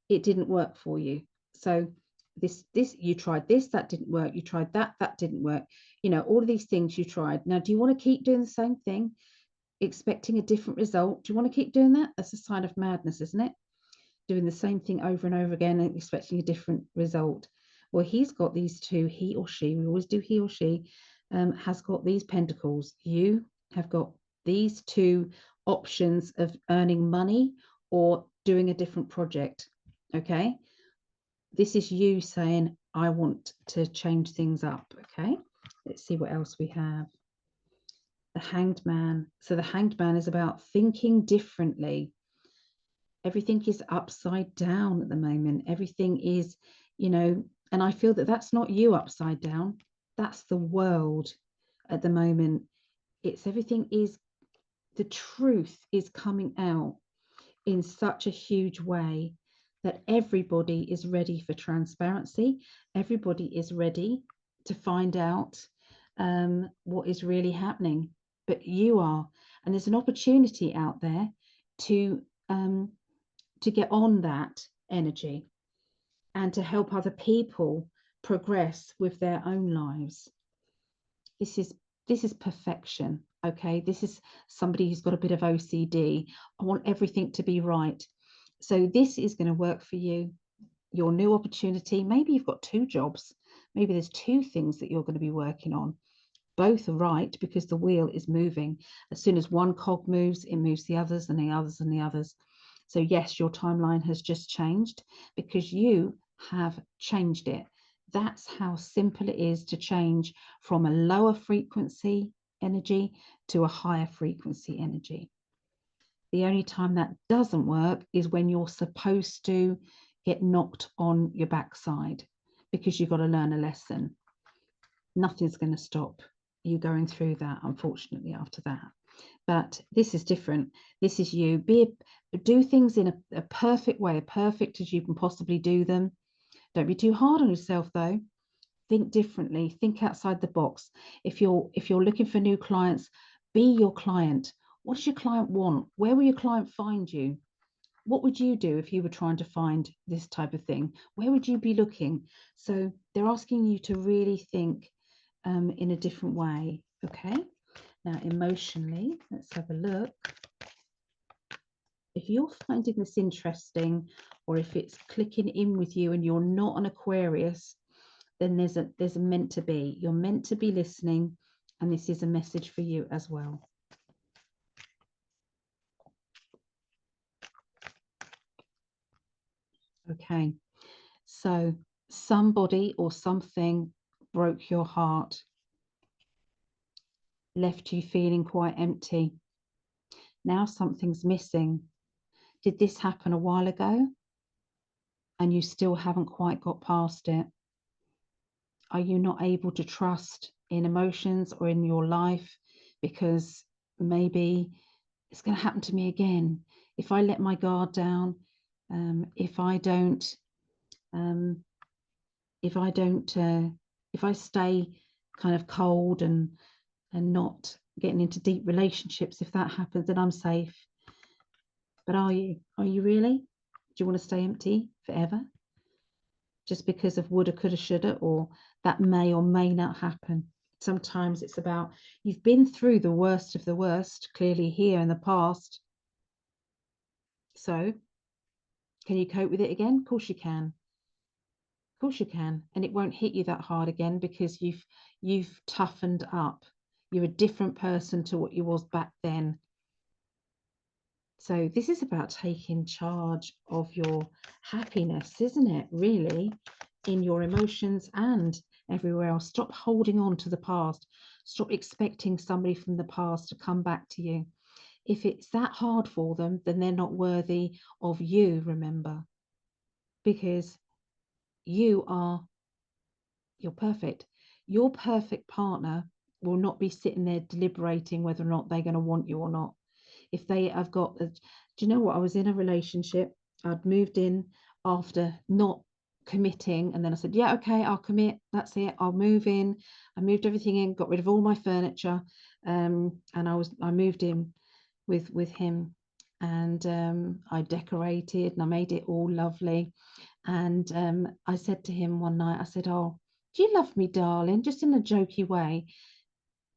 it didn't work for you. So this you tried this, that didn't work. You tried that, that didn't work. You know, all of these things you tried. Now, do you want to keep doing the same thing, expecting a different result? Do you want to keep doing that? That's a sign of madness, isn't it? Doing the same thing over and over again and expecting a different result. Well, he's got these two, he or she, we always do he or she, has got these pentacles. You have got these two options of earning money or doing a different project. Okay. This is you saying, I want to change things up. Okay. Let's see what else we have. The Hanged Man. So the Hanged Man is about thinking differently. Everything is upside down at the moment. Everything is, you know, and I feel that that's not you upside down. That's the world at the moment. It's everything is, the truth is coming out in such a huge way that everybody is ready for transparency. Everybody is ready to find out what is really happening. But you are, and there's an opportunity out there to get on that energy and to help other people progress with their own lives. This is perfection. Okay, this is somebody who's got a bit of OCD. I want everything to be right. So this is going to work for you. Your new opportunity. Maybe you've got two jobs. Maybe there's two things that you're going to be working on. Both are right because the wheel is moving. As soon as one cog moves, it moves the others and the others and the others. So yes, your timeline has just changed because you have changed it. That's how simple it is to change from a lower frequency energy to a higher frequency energy. The only time that doesn't work is when you're supposed to get knocked on your backside because you've got to learn a lesson. Nothing's going to stop you going through that, unfortunately, after that. But this is different. This is you. Do things in a perfect way, perfect as you can possibly do them. Don't be too hard on yourself, though. Think differently. Think outside the box. If you're looking for new clients, be your client. What does your client want? Where will your client find you? What would you do if you were trying to find this type of thing? Where would you be looking? So they're asking you to really think in a different way. Okay. Now, emotionally, let's have a look. If you're finding this interesting, or if it's clicking in with you and you're not an Aquarius, then there's a meant to be. You're meant to be listening, and this is a message for you as well. Okay, so somebody or something broke your heart, left you feeling quite empty. Now something's missing. Did this happen a while ago and you still haven't quite got past it? Are you not able to trust in emotions or in your life because maybe it's going to happen to me again if I let my guard down, if I don't if I stay kind of cold and not getting into deep relationships, if that happens, then I'm safe. But are you really? Do you want to stay empty forever just because of woulda, coulda, shoulda, or that may or may not happen? Sometimes it's about, you've been through the worst of the worst, clearly here in the past. So can you cope with it again? Of course you can. Of course you can. And it won't hit you that hard again because you've toughened up. You're a different person to what you was back then. So this is about taking charge of your happiness, isn't it? Really, in your emotions and everywhere else. Stop holding on to the past. Stop expecting somebody from the past to come back to you. If it's that hard for them, then they're not worthy of you, remember, because you're perfect. Your perfect partner will not be sitting there deliberating whether or not they're going to want you or not. If they have got, do you know what? I was in a relationship. I'd moved in after not committing, and then I said, yeah, okay, I'll commit, that's it, I'll move in. I moved everything in, got rid of all my furniture, and I moved in with him, and I decorated and I made it all lovely. And I said to him one night, I said, oh, do you love me, darling? Just in a jokey way.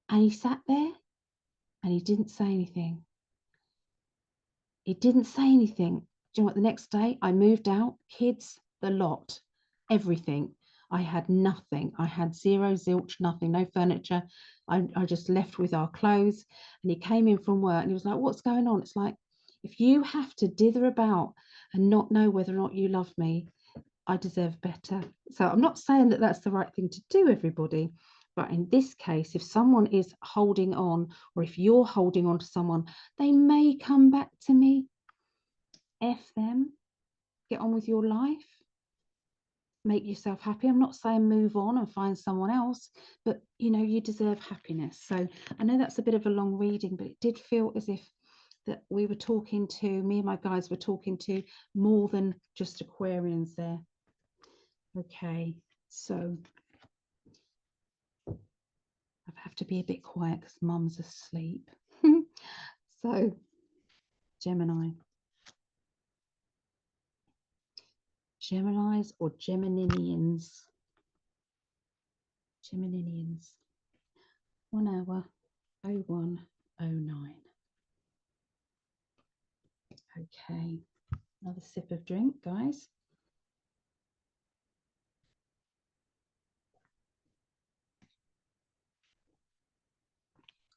And he sat there and he didn't say anything. He didn't say anything. Do you know what? The next day I moved out, kids, the lot, everything. I had nothing. I had zero, zilch, nothing, no furniture. I just left with our clothes. And he came in from work and he was like, what's going on? It's like, if you have to dither about and not know whether or not you love me, I deserve better. So I'm not saying that that's the right thing to do, everybody. But in this case, if someone is holding on, or if you're holding on to someone, they may come back to me. F them. Get on with your life. Make yourself happy. I'm not saying move on and find someone else, but you know, you deserve happiness. So I know that's a bit of a long reading, but it did feel as if that we were talking to, me and my guys were talking to more than just Aquarians there. Okay, so I have to be a bit quiet because mum's asleep. So, Gemini. Geminis or Gemininians? Gemininians. 1 hour, 0109. Okay, another sip of drink, guys.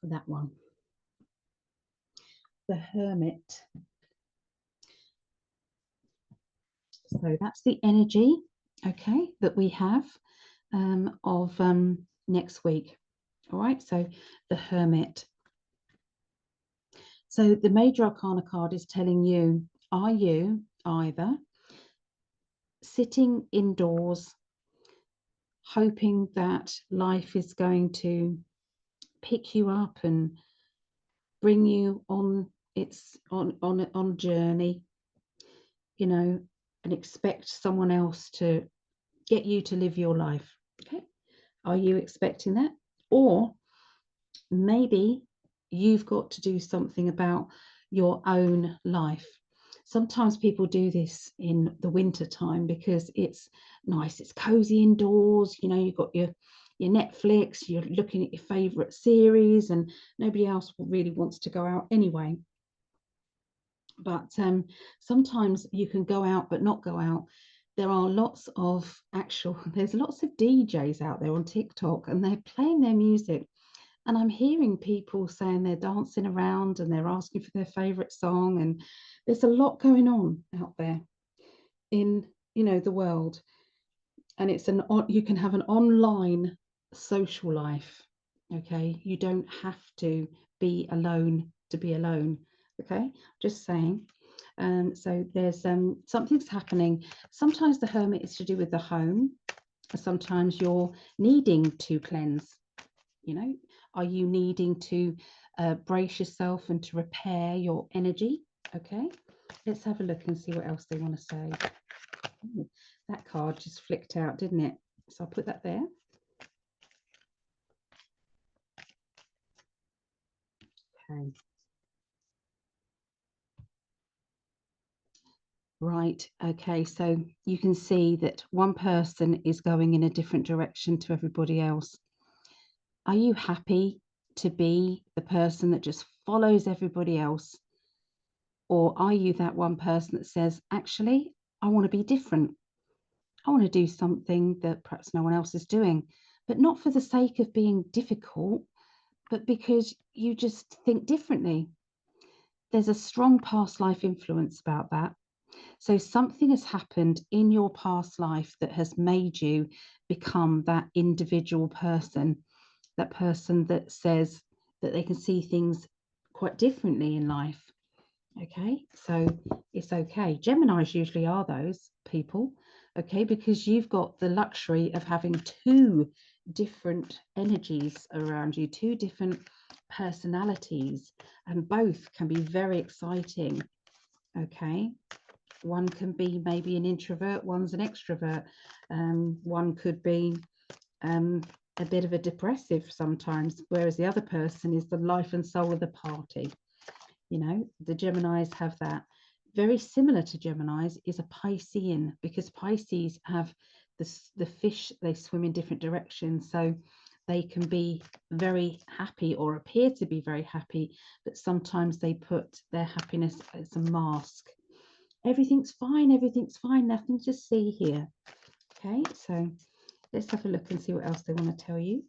That one. The Hermit. So that's the energy, okay, that we have of next week. All right, so the Hermit. So the Major Arcana card is telling you, are you either sitting indoors hoping that life is going to pick you up and bring you on its on journey, you know, and expect someone else to get you to live your life? Okay, are you expecting that? Or maybe you've got to do something about your own life. Sometimes people do this in the winter time because it's nice, it's cozy indoors, you know, you've got your Netflix, you're looking at your favorite series, and nobody else really wants to go out anyway. But sometimes you can go out but not go out. There are lots of there's lots of DJs out there on TikTok, and they're playing their music, and I'm hearing people saying they're dancing around and they're asking for their favorite song, and there's a lot going on out there in, you know, the world. And it's you can have an online social life. Okay, you don't have to be alone to be alone. Okay, just saying. So there's something's happening. Sometimes the Hermit is to do with the home. Sometimes you're needing to cleanse. You know, are you needing to brace yourself and to repair your energy? Okay, let's have a look and see what else they want to say. Ooh, that card just flicked out, didn't it? So I'll put that there. Okay. Right, okay, so you can see that one person is going in a different direction to everybody else. Are you happy to be the person that just follows everybody else? Or are you that one person that says, actually, I want to be different? I want to do something that perhaps no one else is doing, but not for the sake of being difficult, but because you just think differently. There's a strong past life influence about that. So something has happened in your past life that has made you become that individual person, that person that says that they can see things quite differently in life. Okay, so it's okay. Geminis usually are those people, okay, because you've got the luxury of having two different energies around you, two different personalities, and both can be very exciting. Okay, One can be maybe an introvert, one's an extrovert. One could be a bit of a depressive sometimes, whereas the other person is the life and soul of the party. You know, the Geminis have that. Very similar to Geminis is a Piscean, because Pisces have the fish, they swim in different directions. So they can be very happy or appear to be very happy, but sometimes they put their happiness as a mask. Everything's fine, nothing to see here. Okay, so let's have a look and see what else they want to tell you.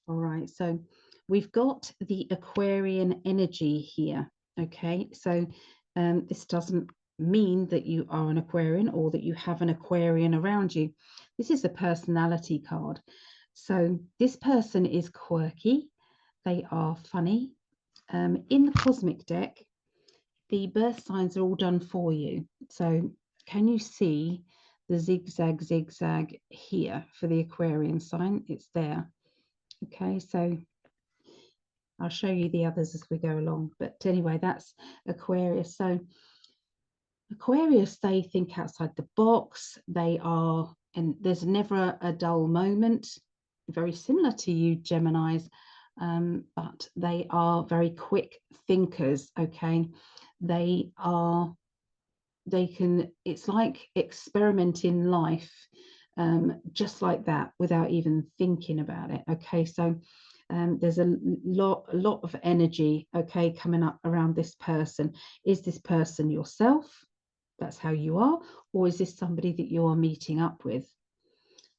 All right, so we've got the Aquarian energy here. Okay, so this doesn't mean that you are an Aquarian or that you have an Aquarian around you. This is a personality card. So this person is quirky. They are funny. In the cosmic deck, the birth signs are all done for you. So can you see the zigzag here for the Aquarian sign? It's there. Okay, so I'll show you the others as we go along. But anyway, that's Aquarius. So Aquarius, they think outside the box. They are, and there's never a dull moment. Very similar to you, Geminis, but they are very quick thinkers. Okay, they can, it's like experimenting life, just like that, without even thinking about it. Okay, so there's a lot of energy, okay, coming up around this person. Is this person yourself? That's how you are, or is this somebody that you are meeting up with?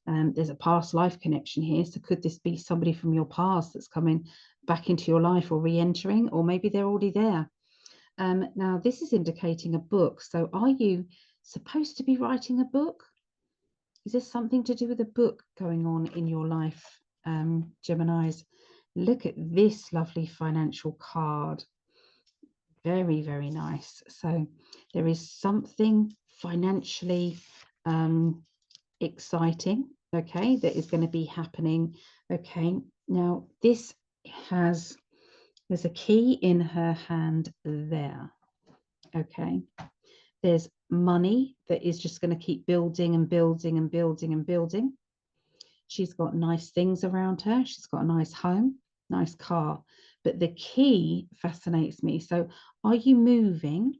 There's a past life connection here, so could this be somebody from your past that's coming back into your life or re-entering, or maybe they're already there? Now this is indicating a book, so are you supposed to be writing a book? Is there something to do with a book going on in your life, Geminis? Look at this lovely financial card. Very, very nice. So there is something financially exciting, okay, that is going to be happening. Okay, now this there's a key in her hand there. Okay, there's money that is just going to keep building and building and building and building. She's got nice things around her. She's got a nice home, nice car. But the key fascinates me. So are you moving?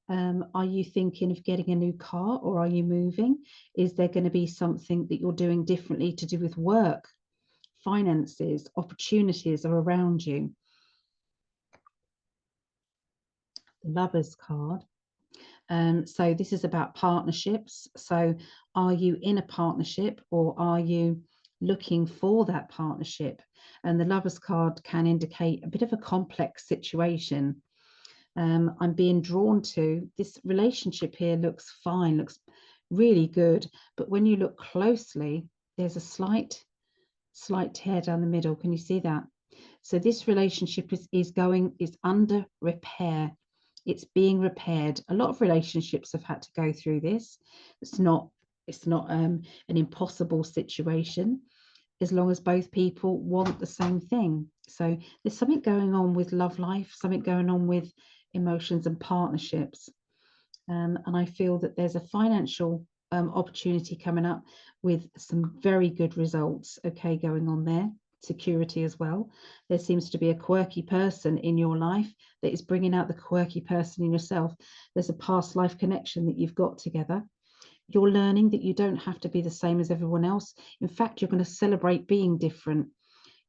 Are you thinking of getting a new car, or are you moving? Is there going to be something that you're doing differently to do with work, finances, opportunities are around you? The Lovers card. So this is about partnerships. So are you in a partnership, or are you looking for that partnership? And the Lovers card can indicate a bit of a complex situation. I'm being drawn to this relationship here. Looks fine, looks really good, but when you look closely, there's a slight tear down the middle. Can you see that? So this relationship is under repair. It's being repaired. A lot of relationships have had to go through this. It's not an impossible situation, as long as both people want the same thing. So there's something going on with love life, something going on with emotions and partnerships. And I feel that there's a financial opportunity coming up with some very good results, okay, going on there. Security as well. There seems to be a quirky person in your life that is bringing out the quirky person in yourself. There's a past life connection that you've got together. You're learning that you don't have to be the same as everyone else. In fact, you're going to celebrate being different.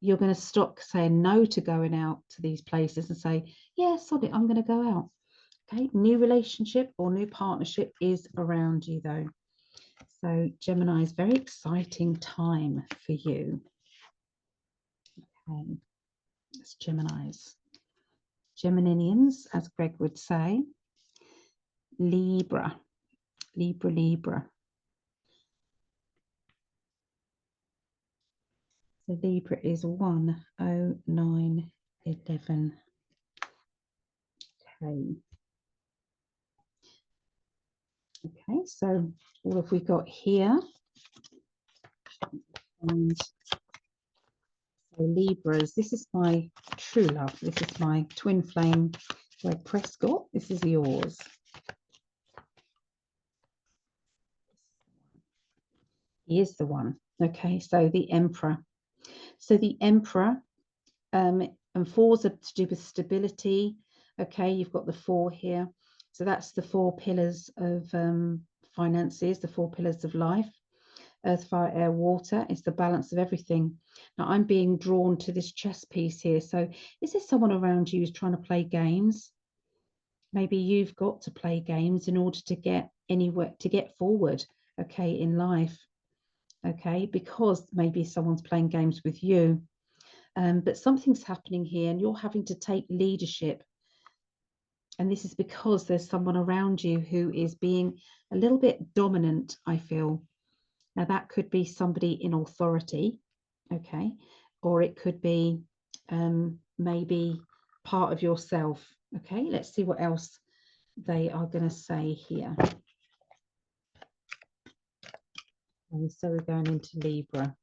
You're going to stop saying no to going out to these places and say, yeah, sod it, I'm going to go out. Okay, new relationship or new partnership is around you though. So Gemini is very exciting time for you. Okay, it's Geminis. Geminians, as Greg would say. Libra. So Libra is 10911. Okay, so what have we got here? And so So Libras, this is my true love. This is my twin flame, Greg Prescott. This is yours. He is the one. Okay, so the Emperor. So the Emperor, and fours are to do with stability. Okay, you've got the 4 here. So that's the 4 pillars of finances, the 4 pillars of life. Earth, fire, air, water. It's the balance of everything. Now I'm being drawn to this chess piece here. So is there someone around you who's trying to play games? Maybe you've got to play games in order to get anywhere, to get forward, okay, in life. Okay, because maybe someone's playing games with you. But something's happening here and you're having to take leadership. And this is because there's someone around you who is being a little bit dominant, I feel. Now, that could be somebody in authority, okay? Or it could be maybe part of yourself, okay? Let's see what else they are going to say here. And so we're going into Libra.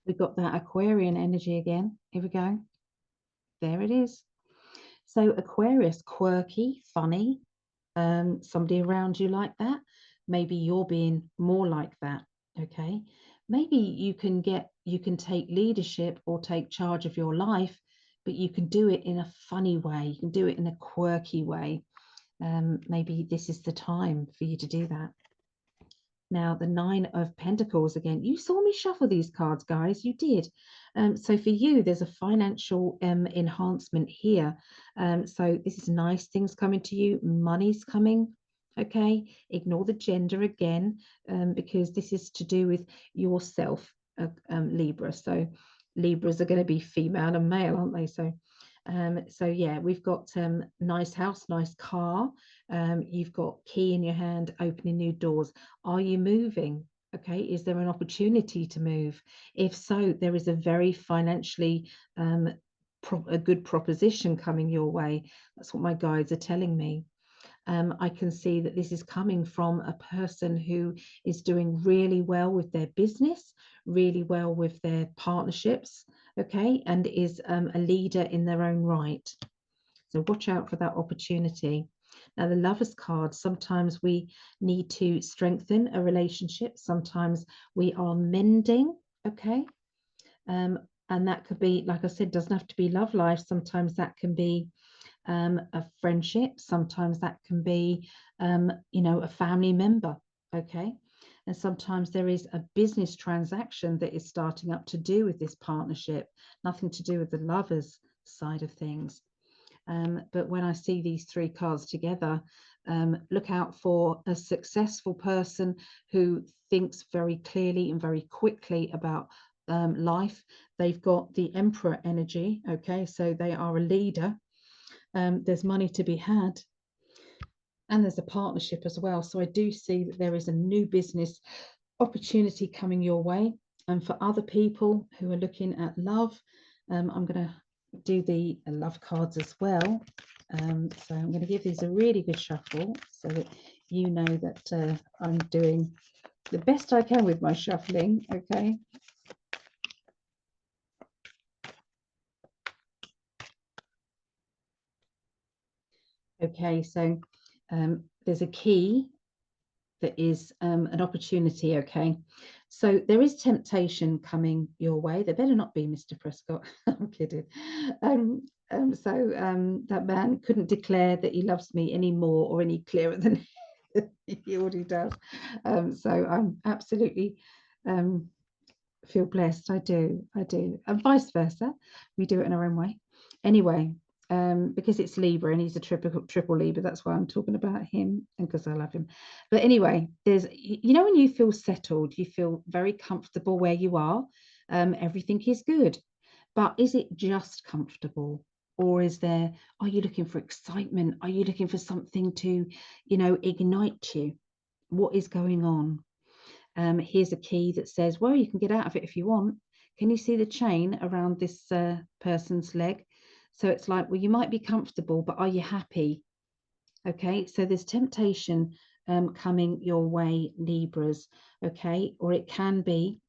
We've got that Aquarian energy again. Here we go. There it is. So Aquarius, quirky, funny, somebody around you like that. Maybe you're being more like that, okay? Maybe you can take leadership or take charge of your life, but you can do it in a funny way. You can do it in a quirky way. Maybe this is the time for you to do that. Now, the 9 of Pentacles again. You saw me shuffle these cards, guys. You did. So for you, there's a financial enhancement here. So this is nice things coming to you. Money's coming. Okay. Ignore the gender again, because this is to do with yourself, Libra. So Libras are going to be female and male, aren't they? So yeah, we've got nice house, nice car. You've got key in your hand, opening new doors. Are you moving? Okay, is there an opportunity to move? If so, there is a very financially a good proposition coming your way. That's what my guides are telling me. I can see that this is coming from a person who is doing really well with their business, really well with their partnerships, okay, and is a leader in their own right. So watch out for that opportunity. Now, the Lovers card, sometimes we need to strengthen a relationship. Sometimes we are mending, okay? And that could be, like I said, doesn't have to be love life. Sometimes that can be a friendship. Sometimes that can be, you know, a family member, okay? And sometimes there is a business transaction that is starting up to do with this partnership, nothing to do with the Lovers side of things. But when I see these 3 cards together, look out for a successful person who thinks very clearly and very quickly about life. They've got the Emperor energy, okay? So they are a leader. There's money to be had. And there's a partnership as well. So I do see that there is a new business opportunity coming your way. And for other people who are looking at love, I'm going to do the love cards as well. So I'm going to give these a really good shuffle so that you know that I'm doing the best I can with my shuffling, okay? Okay, so there's a key that is an opportunity, okay? So there is temptation coming your way. There better not be, Mr. Prescott. I'm kidding. That man couldn't declare that he loves me any more or any clearer than he already does. So I'm absolutely feel blessed. I do. And vice versa. We do it in our own way. Anyway, because it's Libra and he's a triple Libra, that's why I'm talking about him, and because I love him. But anyway, there's, you know, when you feel settled, you feel very comfortable where you are, everything is good. But is it just comfortable? Or are you looking for excitement? Are you looking for something to, you know, ignite you? What is going on? Here's a key that says, well, you can get out of it if you want. Can you see the chain around this person's leg? So it's like, well, you might be comfortable, but are you happy? Okay, so there's temptation coming your way, Libras, okay? Or it can be,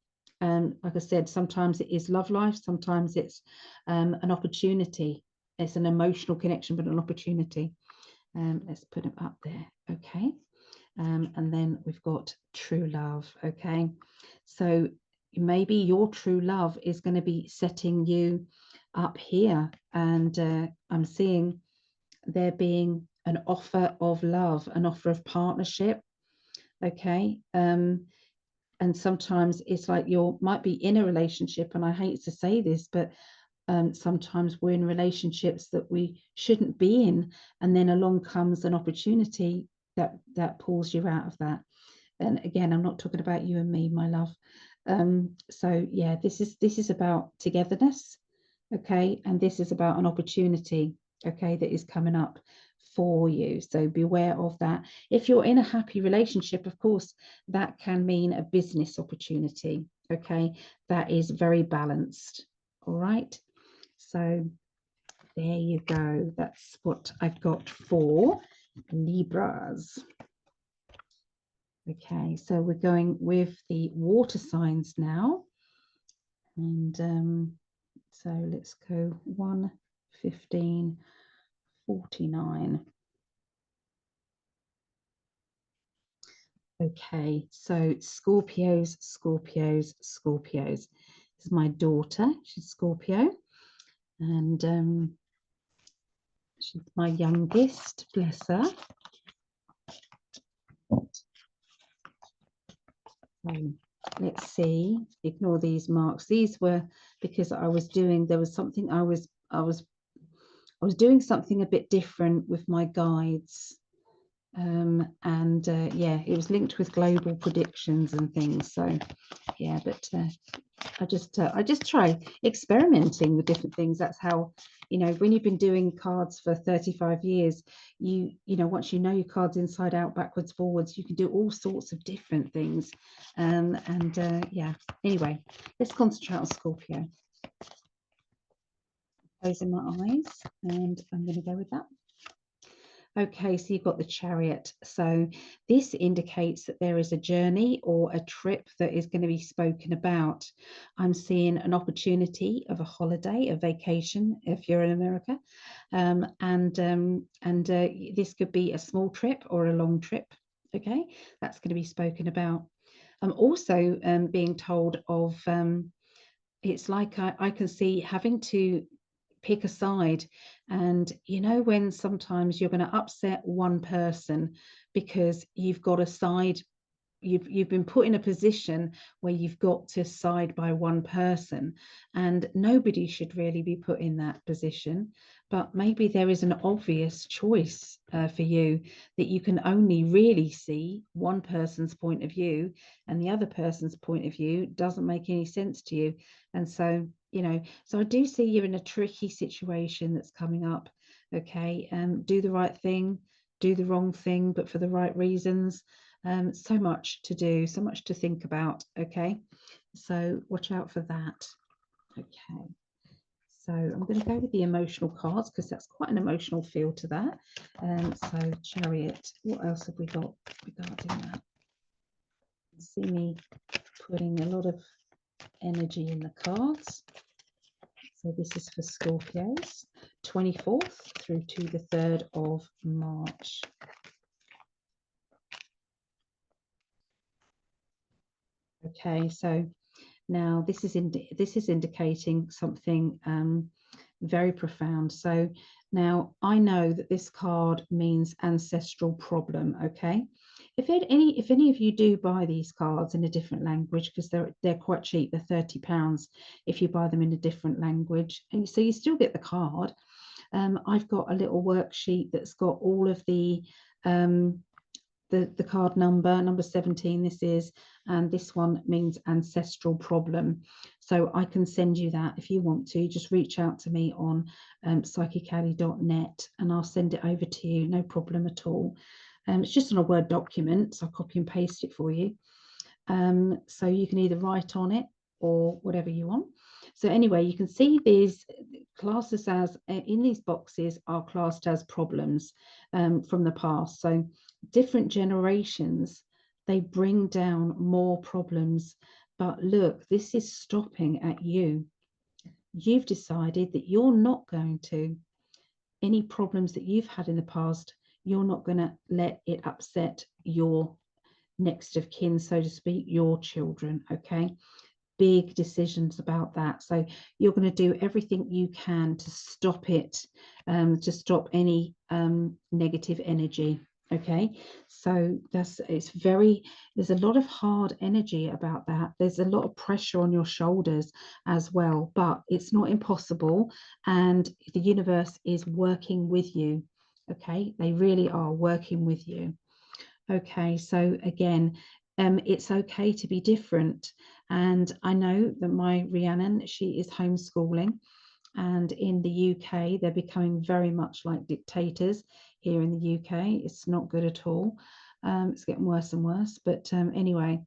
like I said, sometimes it is love life, sometimes it's an opportunity. It's an emotional connection, but an opportunity. Let's put it up there, okay? And then we've got true love, okay? So maybe your true love is going to be setting you up here, and I'm seeing there being an offer of love, an offer of partnership, okay? And sometimes it's like you might be in a relationship, and I hate to say this, but sometimes we're in relationships that we shouldn't be in, and then along comes an opportunity that pulls you out of that. And again, I'm not talking about you and me, my love. So yeah, this is about togetherness, okay? And this is about an opportunity, okay, that is coming up for you. So beware of that. If you're in a happy relationship, of course, that can mean a business opportunity, okay? That is very balanced, all right? So there you go. That's what I've got for Libras. Okay, so we're going with the water signs now. And so let's go 1, 15, 49. Okay, so Scorpios, Scorpios, Scorpios. This is my daughter. She's Scorpio. And she's my youngest, bless her. Let's see, ignore these marks. These were because I was doing, there was something I was doing something a bit different with my guides. Yeah, it was linked with global predictions and things. So yeah, but I just try experimenting with different things. That's how, you know, when you've been doing cards for 35 years, you know, once you know your cards inside out, backwards, forwards, you can do all sorts of different things. Yeah, anyway, let's concentrate on Scorpio. Closing my eyes, and I'm going to go with that. Okay, so you've got the Chariot. So this indicates that there is a journey or a trip that is going to be spoken about. I'm seeing an opportunity of a holiday, a vacation, if you're in America. This could be a small trip or a long trip. Okay, that's going to be spoken about. I'm also being told of, it's like I can see having to pick a side. And you know, when sometimes you're going to upset one person because you've got a side, you've been put in a position where you've got to side by one person, and nobody should really be put in that position. But maybe there is an obvious choice for you, that you can only really see one person's point of view, and the other person's point of view doesn't make any sense to you. And so, you know, so I do see you're in a tricky situation that's coming up. Okay, do the right thing, do the wrong thing, but for the right reasons. So much to do, so much to think about. Okay, so watch out for that. Okay, so I'm going to go with the emotional cards because that's quite an emotional feel to that. So Chariot, what else have we got regarding that? See me putting a lot of energy in the cards. So this is for Scorpios, 24th through to the 3rd of March. Okay, so now this is indicating something very profound. So now I know that this card means ancestral problem. Okay, if any of you do buy these cards in a different language, because they're quite cheap, they're £30 if you buy them in a different language, and so you still get the card. I've got a little worksheet that's got all of the card number 17 this is, and this one means ancestral problem. So I can send you that if you want to. Just reach out to me on psychically.net and I'll send it over to you, no problem at all. It's just on a Word document, so I'll copy and paste it for you. So you can either write on it or whatever you want. So anyway, you can see these classes as in these boxes are classed as problems from the past. So different generations, they bring down more problems. But look, this is stopping at you. You've decided that you're not going to, any problems that you've had in the past, you're not going to let it upset your next of kin, so to speak, your children. Okay, big decisions about that. So you're going to do everything you can to stop it, to stop any negative energy. Okay, so there's a lot of hard energy about that. There's a lot of pressure on your shoulders as well, but it's not impossible, and the universe is working with you. Okay, they really are working with you. Okay, so again, it's okay to be different. And I know that my Rhiannon, she is homeschooling, and in the UK, they're becoming very much like dictators here in the UK. It's not good at all. It's getting worse and worse. But anyway,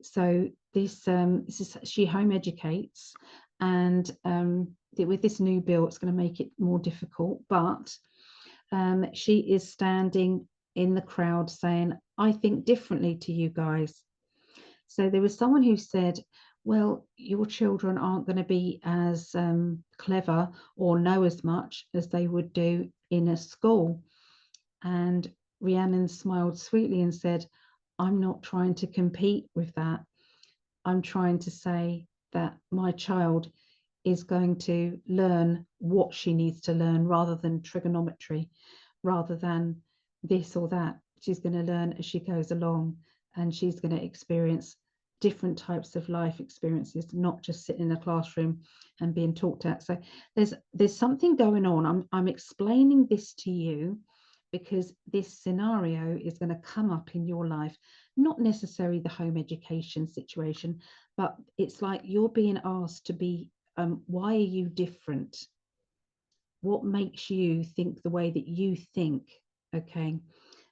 so this is, she home educates, and with this new bill, it's going to make it more difficult. But she is standing in the crowd saying, I think differently to you guys. So there was someone who said, well, your children aren't going to be as clever or know as much as they would do in a school. And Rhiannon smiled sweetly and said, I'm not trying to compete with that. I'm trying to say that my child is going to learn what she needs to learn rather than trigonometry, rather than this or that. She's going to learn as she goes along, and she's going to experience different types of life experiences, not just sitting in a classroom and being talked at. So there's something going on. I'm explaining this to you because this scenario is going to come up in your life, not necessarily the home education situation, but it's like you're being asked to be, why are you different? What makes you think the way that you think? Okay,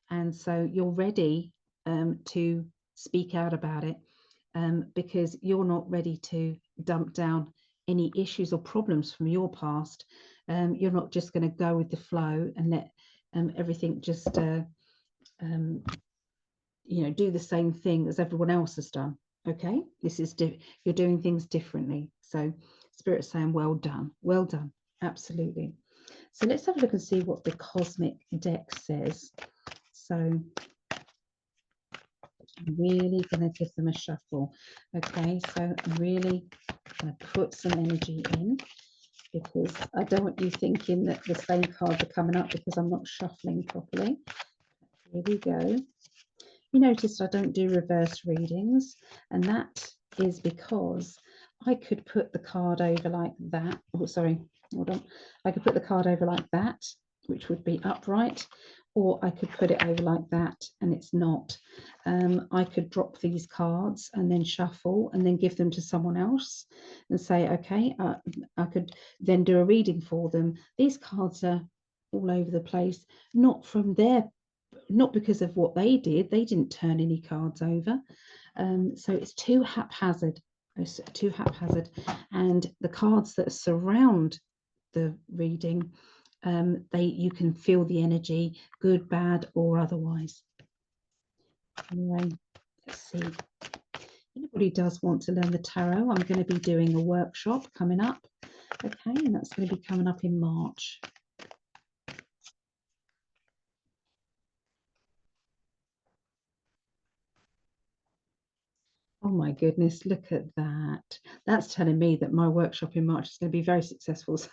and so you're ready to speak out about it, because you're not ready to dump down any issues or problems from your past. You're not just going to go with the flow and let everything just do the same thing as everyone else has done. Okay, this is you're doing things differently. So Spirit's saying, well done, absolutely. So let's have a look and see what the cosmic deck says. So I'm really going to give them a shuffle. Okay, so I'm really going to put some energy in, because I don't want you thinking that the same cards are coming up because I'm not shuffling properly. Here we go. You noticed I don't do reverse readings, and that is because I could put the card over like that. Oh, sorry, hold on. I could put the card over like that, which would be upright, or I could put it over like that and it's not. I could drop these cards and then shuffle and then give them to someone else and say, okay, I could then do a reading for them. These cards are all over the place, not because of what they did. They didn't turn any cards over. So it's too haphazard. And the cards that surround the reading, you can feel the energy, good, bad, or otherwise. Anyway, let's see. Anybody does want to learn the tarot, I'm going to be doing a workshop coming up. Okay, and that's going to be coming up in March. Oh my goodness, look at that. That's telling me that my workshop in March is going to be very successful. So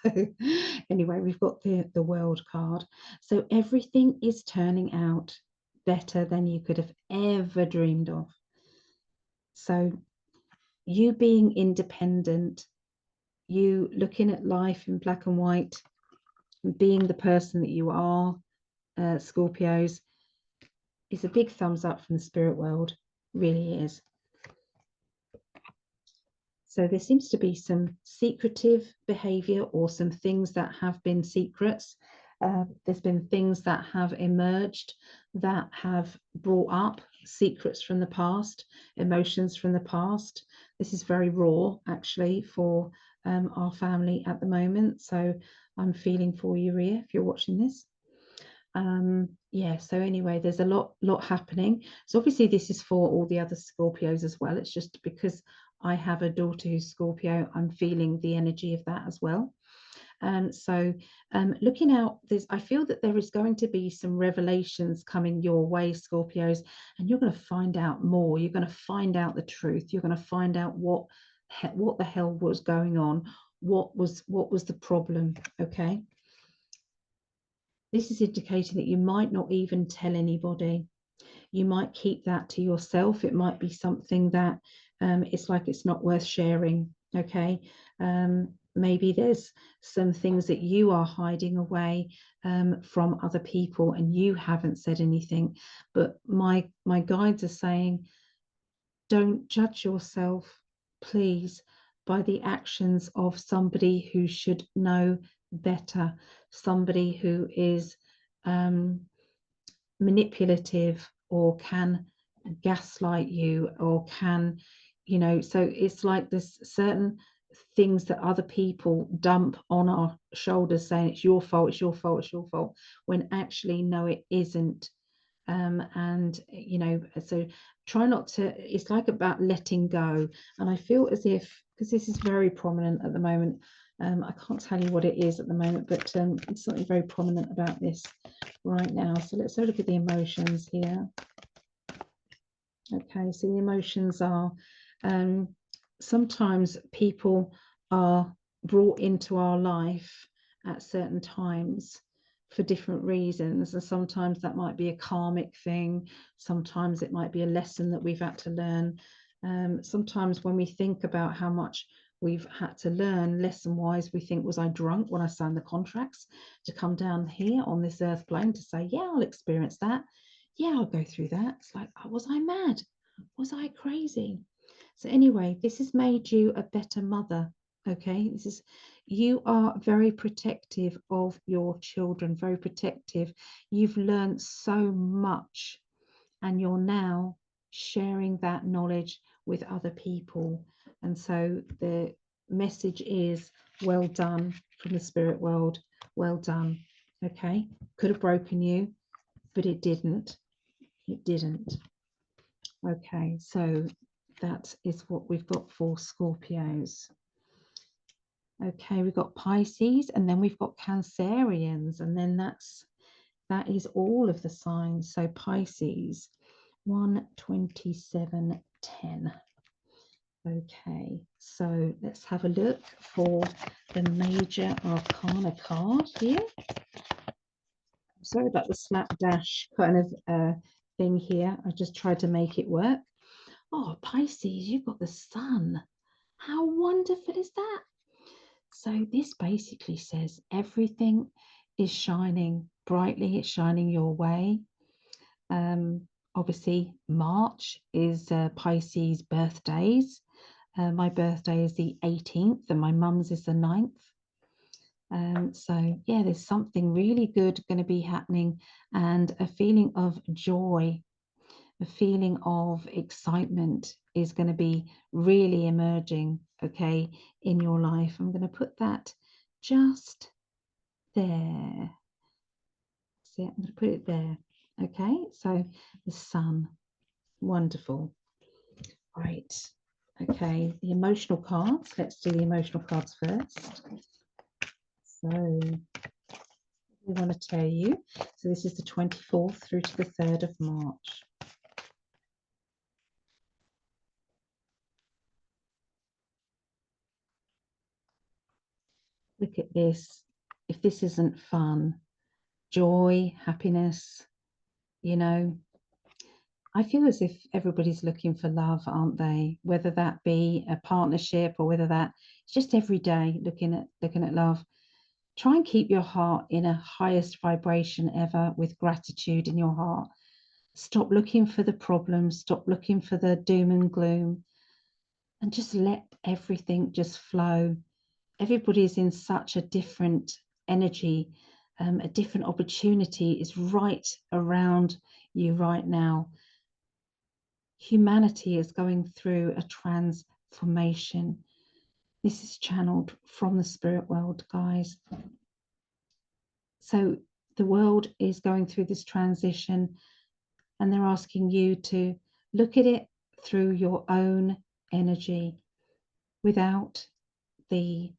anyway, we've got the world card. So everything is turning out better than you could have ever dreamed of. So you being independent, you looking at life in black and white, being the person that you are, Scorpios, is a big thumbs up from the spirit world, really is. So there seems to be some secretive behavior or some things that have been secrets. There's been things that have emerged that have brought up secrets from the past, emotions from the past. This is very raw, actually, for our family at the moment. So I'm feeling for you, Ria, if you're watching this. Yeah, so anyway, there's a lot happening. So obviously this is for all the other Scorpios as well. It's just because I have a daughter who's Scorpio, I'm feeling the energy of that as well. So looking out, I feel that there is going to be some revelations coming your way, Scorpios, and you're going to find out more. You're going to find out the truth. You're going to find out what the hell was going on. What was the problem? Okay. This is indicating that you might not even tell anybody. You might keep that to yourself. It might be something that it's like it's not worth sharing. Okay. Maybe there's some things that you are hiding away from other people and you haven't said anything. But my guides are saying, don't judge yourself, please, by the actions of somebody who should know better, somebody who is manipulative or can gaslight you or can, so it's like there's certain things that other people dump on our shoulders saying it's your fault, it's your fault, it's your fault, when actually no, it isn't. And so try not to, it's like about letting go. And I feel as if, because this is very prominent at the moment, I can't tell you what it is at the moment, but it's something very prominent about this right now. So let's have a look at the emotions here. Okay, so the emotions are sometimes people are brought into our life at certain times for different reasons, and sometimes that might be a karmic thing, sometimes it might be a lesson that we've had to learn. Sometimes when we think about how much we've had to learn lesson wise, we think, was I drunk when I signed the contracts to come down here on this earth plane to say, yeah, I'll experience that, yeah, I'll go through that. It's like, oh, was I mad, was I crazy? So anyway, this has made you a better mother. Okay, this is, you are very protective of your children, very protective. You've learned so much and you're now sharing that knowledge with other people. And so the message is, well done from the spirit world, well done. Okay, could have broken you, but it didn't. It didn't. Okay, so that is what we've got for Scorpios. Okay, we've got Pisces, and then we've got Cancerians, and then that is all of the signs. So Pisces, 12710. Okay, so let's have a look for the major arcana card here. I'm sorry about the slapdash kind of thing here. I just tried to make it work. Oh, Pisces, you've got the sun. How wonderful is that? So this basically says everything is shining brightly, it's shining your way. Obviously, March is Pisces birthdays. My birthday is the 18th and my mum's is the 9th. So yeah, there's something really good going to be happening, and a feeling of joy, a feeling of excitement is going to be really emerging, okay, in your life. I'm going to put that just there. See, I'm going to put it there. Okay, so the sun, wonderful. Right. Okay, the emotional cards. Let's do the emotional cards first. So we want to tell you. So this is the 24th through to the 3rd of March. Look at this. If this isn't fun, joy, happiness, I feel as if everybody's looking for love, aren't they? Whether that be a partnership or whether that it's just every day looking at love. Try and keep your heart in a highest vibration ever, with gratitude in your heart. Stop looking for the problems, stop looking for the doom and gloom, and just let everything just flow. Everybody is in such a different energy. A different opportunity is right around you right now. Humanity is going through a transformation. This is channeled from the spirit world, guys. So the world is going through this transition, and they're asking you to look at it through your own energy, without the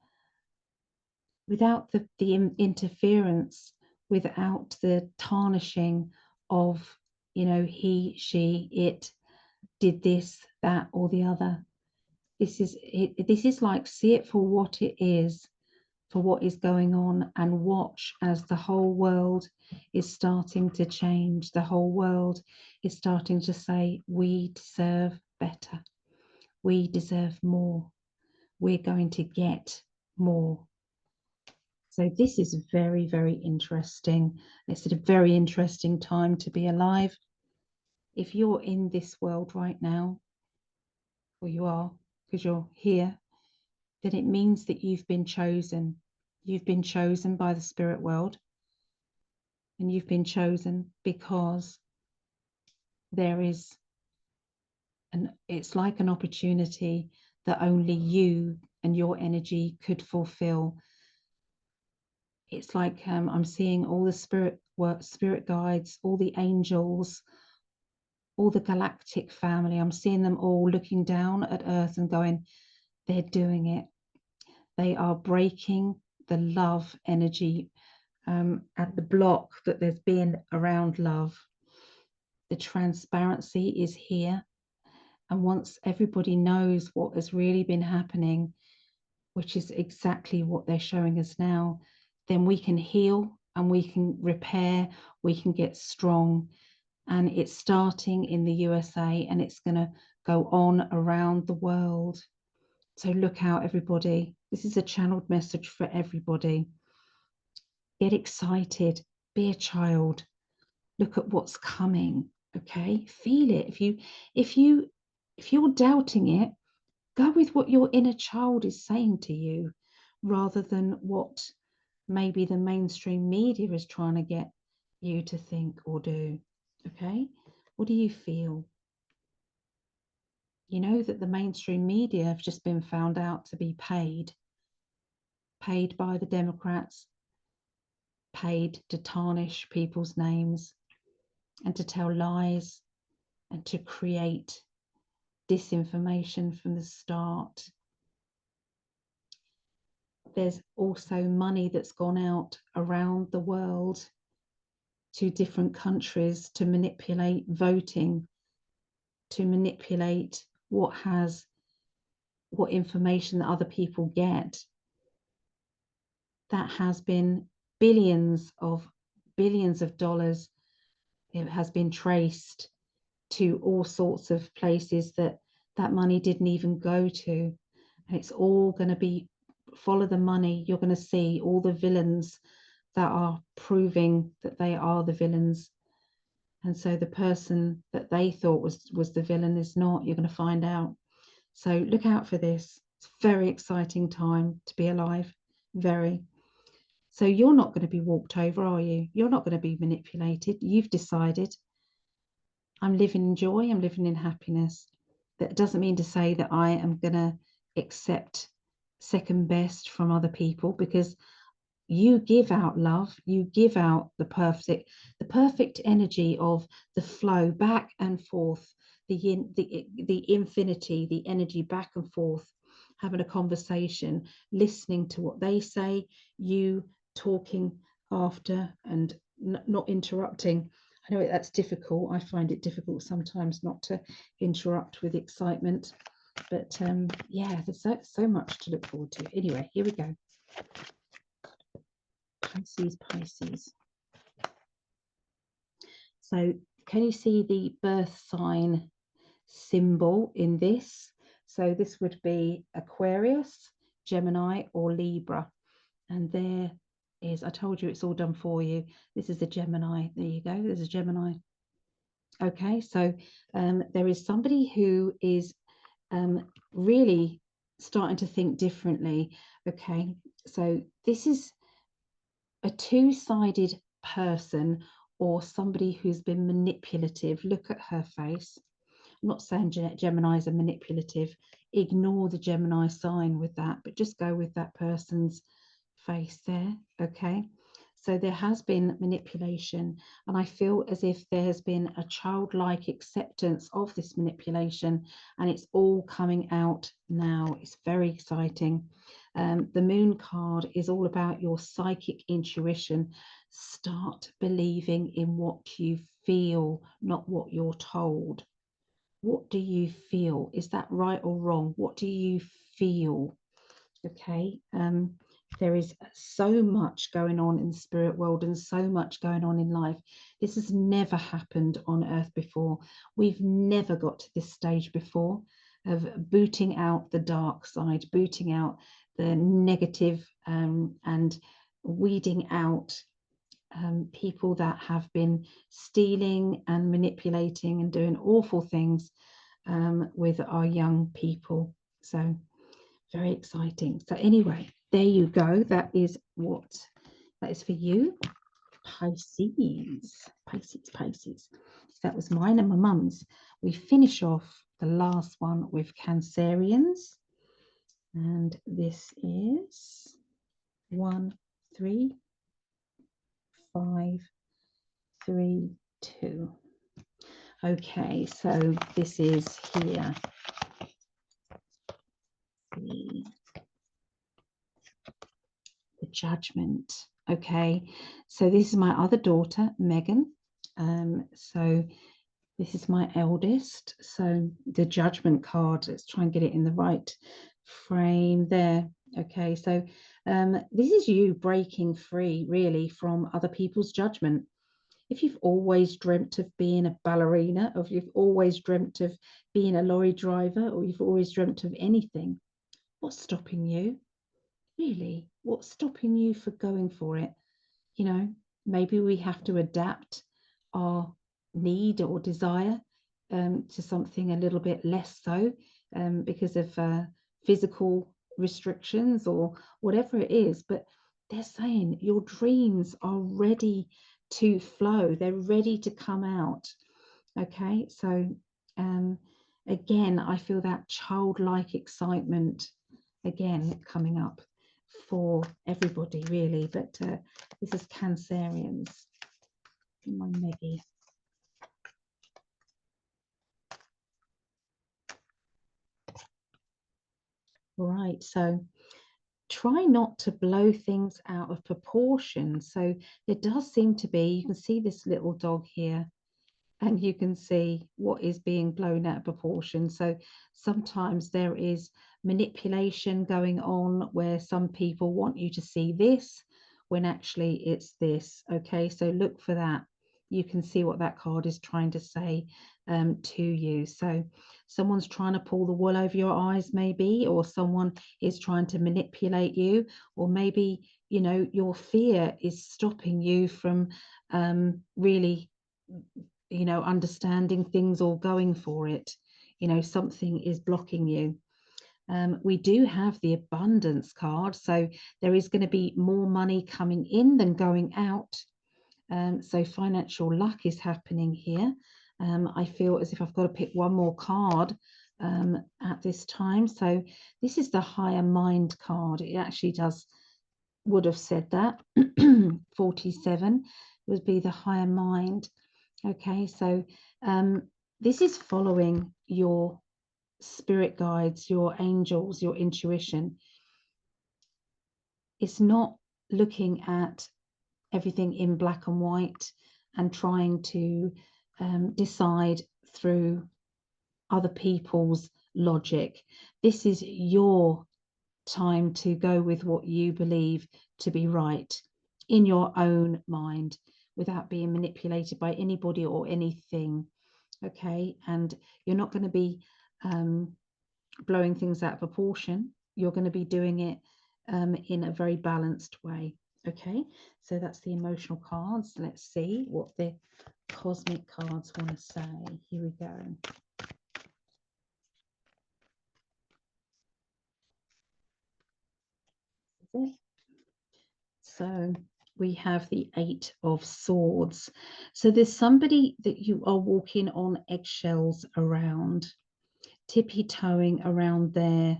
interference, without the tarnishing of, you know, he, she, it did this, that, or the other. This is it. This is like, see it for what it is, for what is going on, and watch as the whole world is starting to change. The whole world is starting to say, we deserve better. We deserve more. We're going to get more. So this is very, very interesting. It's a very interesting time to be alive. If you're in this world right now, or you are, because you're here, then it means that you've been chosen. You've been chosen by the spirit world, and you've been chosen because there is it's like an opportunity that only you and your energy could fulfill. It's like I'm seeing all the spirit guides, all the angels, all the galactic family. I'm seeing them all looking down at Earth and going, they're doing it. They are breaking the love energy and the block that there's been around love. The transparency is here. And once everybody knows what has really been happening, which is exactly what they're showing us now, then we can heal and we can repair, we can get strong. And it's starting in the USA, and it's going to go on around the world. So look out, everybody. This is a channeled message for everybody. Get excited, be a child, look at what's coming. Okay, feel it. If you're doubting it, go with what your inner child is saying to you, rather than what maybe the mainstream media is trying to get you to think or do. Okay, what do you feel? You know that the mainstream media have just been found out to be paid by the Democrats, paid to tarnish people's names and to tell lies and to create disinformation from the start. There's also money that's gone out around the world to different countries to manipulate voting, to manipulate what information that other people get. That has been billions of dollars. It has been traced to all sorts of places that money didn't even go to. And it's all going to be, follow the money. You're going to see all the villains that are proving that they are the villains. And so the person that they thought was the villain is not. You're going to find out. So look out for this. It's a very exciting time to be alive. Very. So you're not going to be walked over, are you? You're not going to be manipulated. You've decided, I'm living in joy, I'm living in happiness. That doesn't mean to say that I am going to accept second best from other people, because you give out love, you give out the perfect energy of the flow back and forth, the infinity, the energy back and forth, having a conversation, listening to what they say, you talking after and not interrupting. I know that's difficult. I find it difficult sometimes not to interrupt with excitement, but yeah, there's so much to look forward to. Anyway, here we go. Pisces. So can you see the birth sign symbol in this? So this would be Aquarius, Gemini, or Libra. And there is, I told you it's all done for you. This is the Gemini. There you go. There's a Gemini. Okay, so there is somebody who is really starting to think differently. Okay, so this is a two-sided person, or somebody who's been manipulative. Look at her face. I'm not saying Geminis are manipulative ignore the Gemini sign with that, but just go with that person's face there. Okay, so there has been manipulation, and I feel as if there has been a childlike acceptance of this manipulation, and it's all coming out now. It's very exciting. The Moon card is all about your psychic intuition. Start believing in what you feel, not what you're told. What do you feel? Is that right or wrong? What do you feel? Okay. There is so much going on in the spirit world and so much going on in life. This has never happened on earth before. We've never got to this stage before of booting out the dark side, booting out the negative, and weeding out people that have been stealing and manipulating and doing awful things with our young people. So very exciting. So anyway, there you go. That is for you, Pisces. Pisces. That was mine and my mum's. We finish off the last one with Cancerians, and this is 1, 3, 5, 3, 2. Okay, so this is here. The Judgment. Okay, so this is my other daughter, Megan. So this is my eldest. So the Judgment card, let's try and get it in the right frame there. Okay, so this is you breaking free really from other people's judgment. If you've always dreamt of being a ballerina, or if you've always dreamt of being a lorry driver, or you've always dreamt of anything, what's stopping you? Really, what's stopping you for going for it? You know, maybe we have to adapt our need or desire to something a little bit less so because of physical restrictions or whatever it is. But they're saying your dreams are ready to flow. They're ready to come out. Okay, so again, I feel that childlike excitement again coming up for everybody really, but this is Cancerians. My Meggie. Right, so try not to blow things out of proportion. So there does seem to be, you can see this little dog here, and you can see what is being blown out of proportion. So sometimes there is manipulation going on where some people want you to see this when actually it's this. Okay, so look for that. You can see what that card is trying to say to you. So someone's trying to pull the wool over your eyes maybe, or someone is trying to manipulate you, or maybe, you know, your fear is stopping you from really, you know, understanding things or going for it. You know, something is blocking you. We do have the abundance card, so there is going to be more money coming in than going out. So financial luck is happening here. I feel as if I've got to pick one more card at this time. So this is the higher mind card. It actually would have said that 47 would be the higher mind. Okay, so this is following your spirit guides, your angels, your intuition. It's not looking at everything in black and white and trying to decide through other people's logic. This is your time to go with what you believe to be right in your own mind without being manipulated by anybody or anything. Okay, and you're not going to be blowing things out of proportion. You're going to be doing it in a very balanced way. Okay, so that's the emotional cards. Let's see what the cosmic cards want to say. Here we go. So we have the 8 of Swords. So there's somebody that you are walking on eggshells around. tippy-toeing around their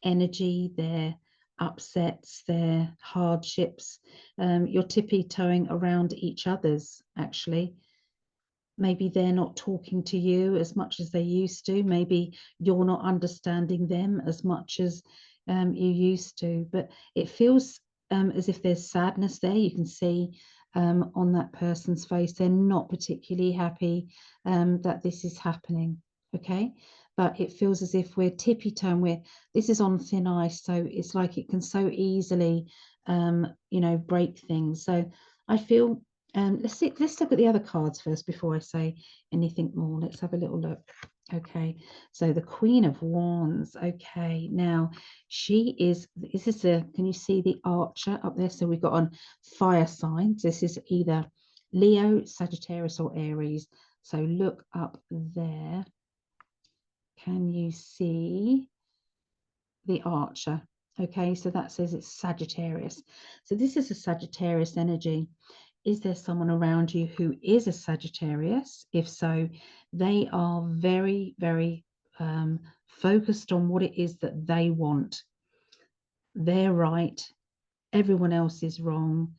energy, their upsets, their hardships. You're tippy-toeing around each other's, actually. Maybe they're not talking to you as much as they used to. Maybe you're not understanding them as much as you used to. But it feels as if there's sadness there. You can see on that person's face, they're not particularly happy that this is happening. Okay, but it feels as if we're tippy-toeing. This is on thin ice, so it's like it can so easily, you know, break things. So I feel. Let's look at the other cards first before I say anything more. Let's have a little look. Okay, so the Queen of Wands. Okay, now she is. This is the. Can you see the Archer up there? So we've got on fire signs. This is either Leo, Sagittarius, or Aries. So look up there. Can you see the Archer? Okay, so that says it's Sagittarius. So this is a Sagittarius energy. Is there someone around you who is a Sagittarius? If so, they are very, very focused on what it is that they want. They're right. Everyone else is wrong.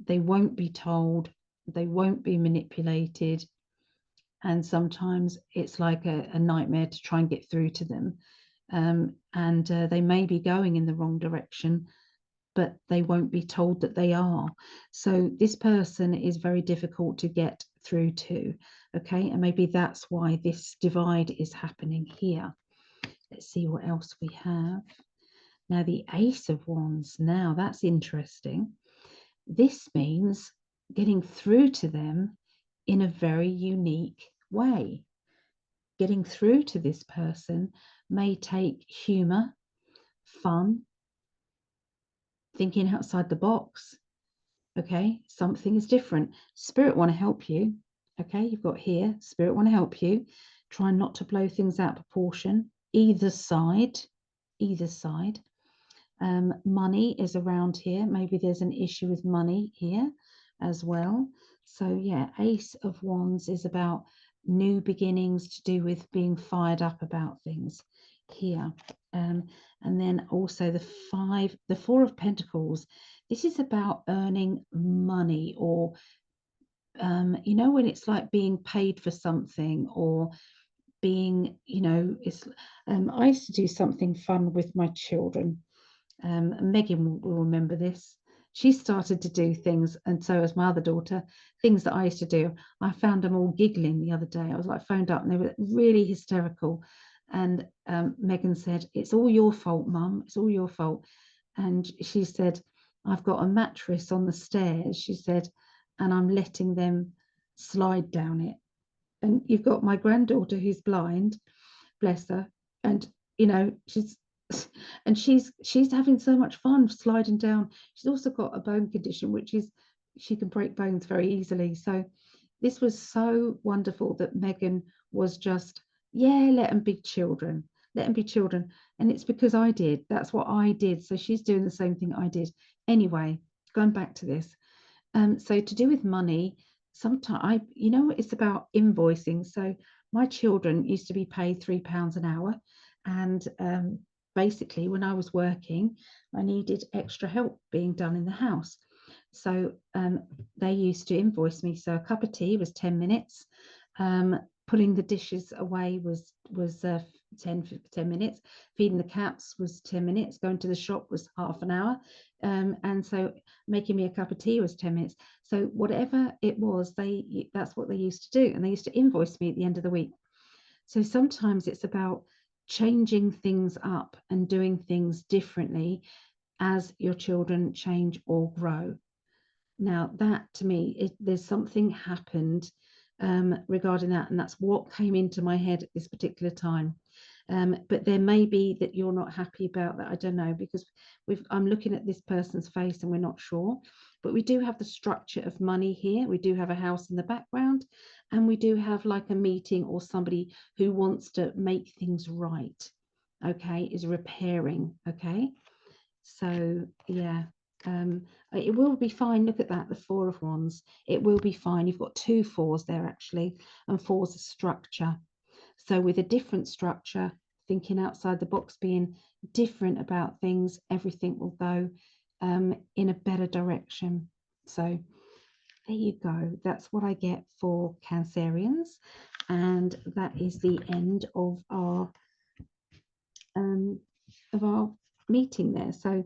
They won't be told. They won't be manipulated. And sometimes it's like a nightmare to try and get through to them. And they may be going in the wrong direction, but they won't be told that they are. So this person is very difficult to get through to, okay? And maybe that's why this divide is happening here. Let's see what else we have. Now, the Ace of Wands. Now, that's interesting. This means getting through to them in a very unique way. Getting through to this person may take humor, fun, thinking outside the box. Okay, something is different. Spirit want to help you. Okay, you've got here, Spirit want to help you. Try not to blow things out of proportion. Either side, either side. Money is around here. Maybe there's an issue with money here as well. So yeah, Ace of Wands is about new beginnings, to do with being fired up about things here. And then also the Four of Pentacles. This is about earning money, or you know, when it's like being paid for something, or being, you know, it's I used to do something fun with my children. Megan will remember this. She started to do things, and so as my other daughter, things that I used to do. I found them all giggling the other day. I was like phoned up and they were really hysterical. And Megan said, "It's all your fault, Mum. It's all your fault." And she said, "I've got a mattress on the stairs," she said, "and I'm letting them slide down it." And you've got my granddaughter who's blind, bless her, and you know, she's having so much fun sliding down. She's also got a bone condition, which is she can break bones very easily. So this was so wonderful that Megan was just, yeah, let them be children, let them be children. And it's because I did. That's what I did. So she's doing the same thing I did. Anyway, going back to this. So to do with money, sometimes you know, it's about invoicing. So my children used to be paid £3 an hour, and basically when I was working, I needed extra help being done in the house. So they used to invoice me. So a cup of tea was 10 minutes. Pulling the dishes away was 10 minutes. Feeding the cats was 10 minutes. Going to the shop was half an hour. And so making me a cup of tea was 10 minutes. So whatever it was, that's what they used to do. And they used to invoice me at the end of the week. So sometimes it's about changing things up and doing things differently as your children change or grow. Now that, to me, there's something happened regarding that, and that's what came into my head at this particular time. But there may be that you're not happy about that. I don't know, because I'm looking at this person's face and we're not sure. But we do have the structure of money here. We do have a house in the background, and we do have like a meeting or somebody who wants to make things right. Okay, is repairing. Okay, so yeah. It will be fine. Look at that, the Four of Wands. It will be fine. You've got two fours there actually, and fours are structure. So with a different structure, thinking outside the box, being different about things, everything will go in a better direction. So there you go. That's what I get for Cancerians. And that is the end of our meeting there. So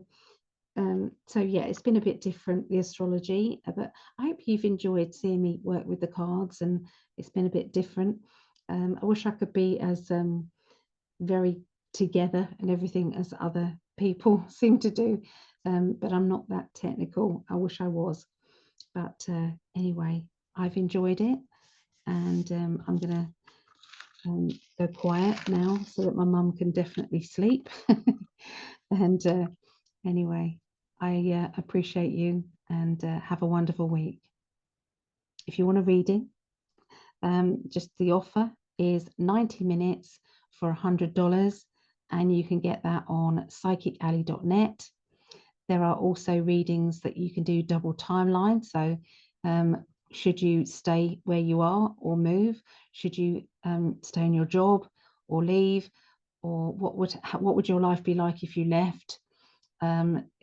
yeah, it's been a bit different, the astrology, but I hope you've enjoyed seeing me work with the cards, and it's been a bit different. I wish I could be as very together and everything as other people seem to do, but I'm not that technical. I wish I was, but anyway, I've enjoyed it, and I'm gonna go quiet now so that my mum can definitely sleep. And anyway, I appreciate you, and have a wonderful week. If you want a reading, just the offer is 90 minutes for $100, and you can get that on psychicalley.net. There are also readings that you can do double timeline. So should you stay where you are or move? Should you stay in your job or leave? Or what would your life be like if you left?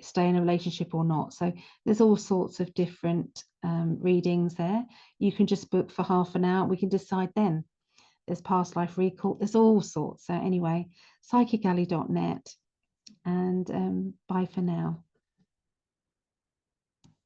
Stay in a relationship or not? So there's all sorts of different readings there. You can just book for half an hour. We can decide then. There's past life recall. There's all sorts. So anyway, psychicalley.net, and bye for now.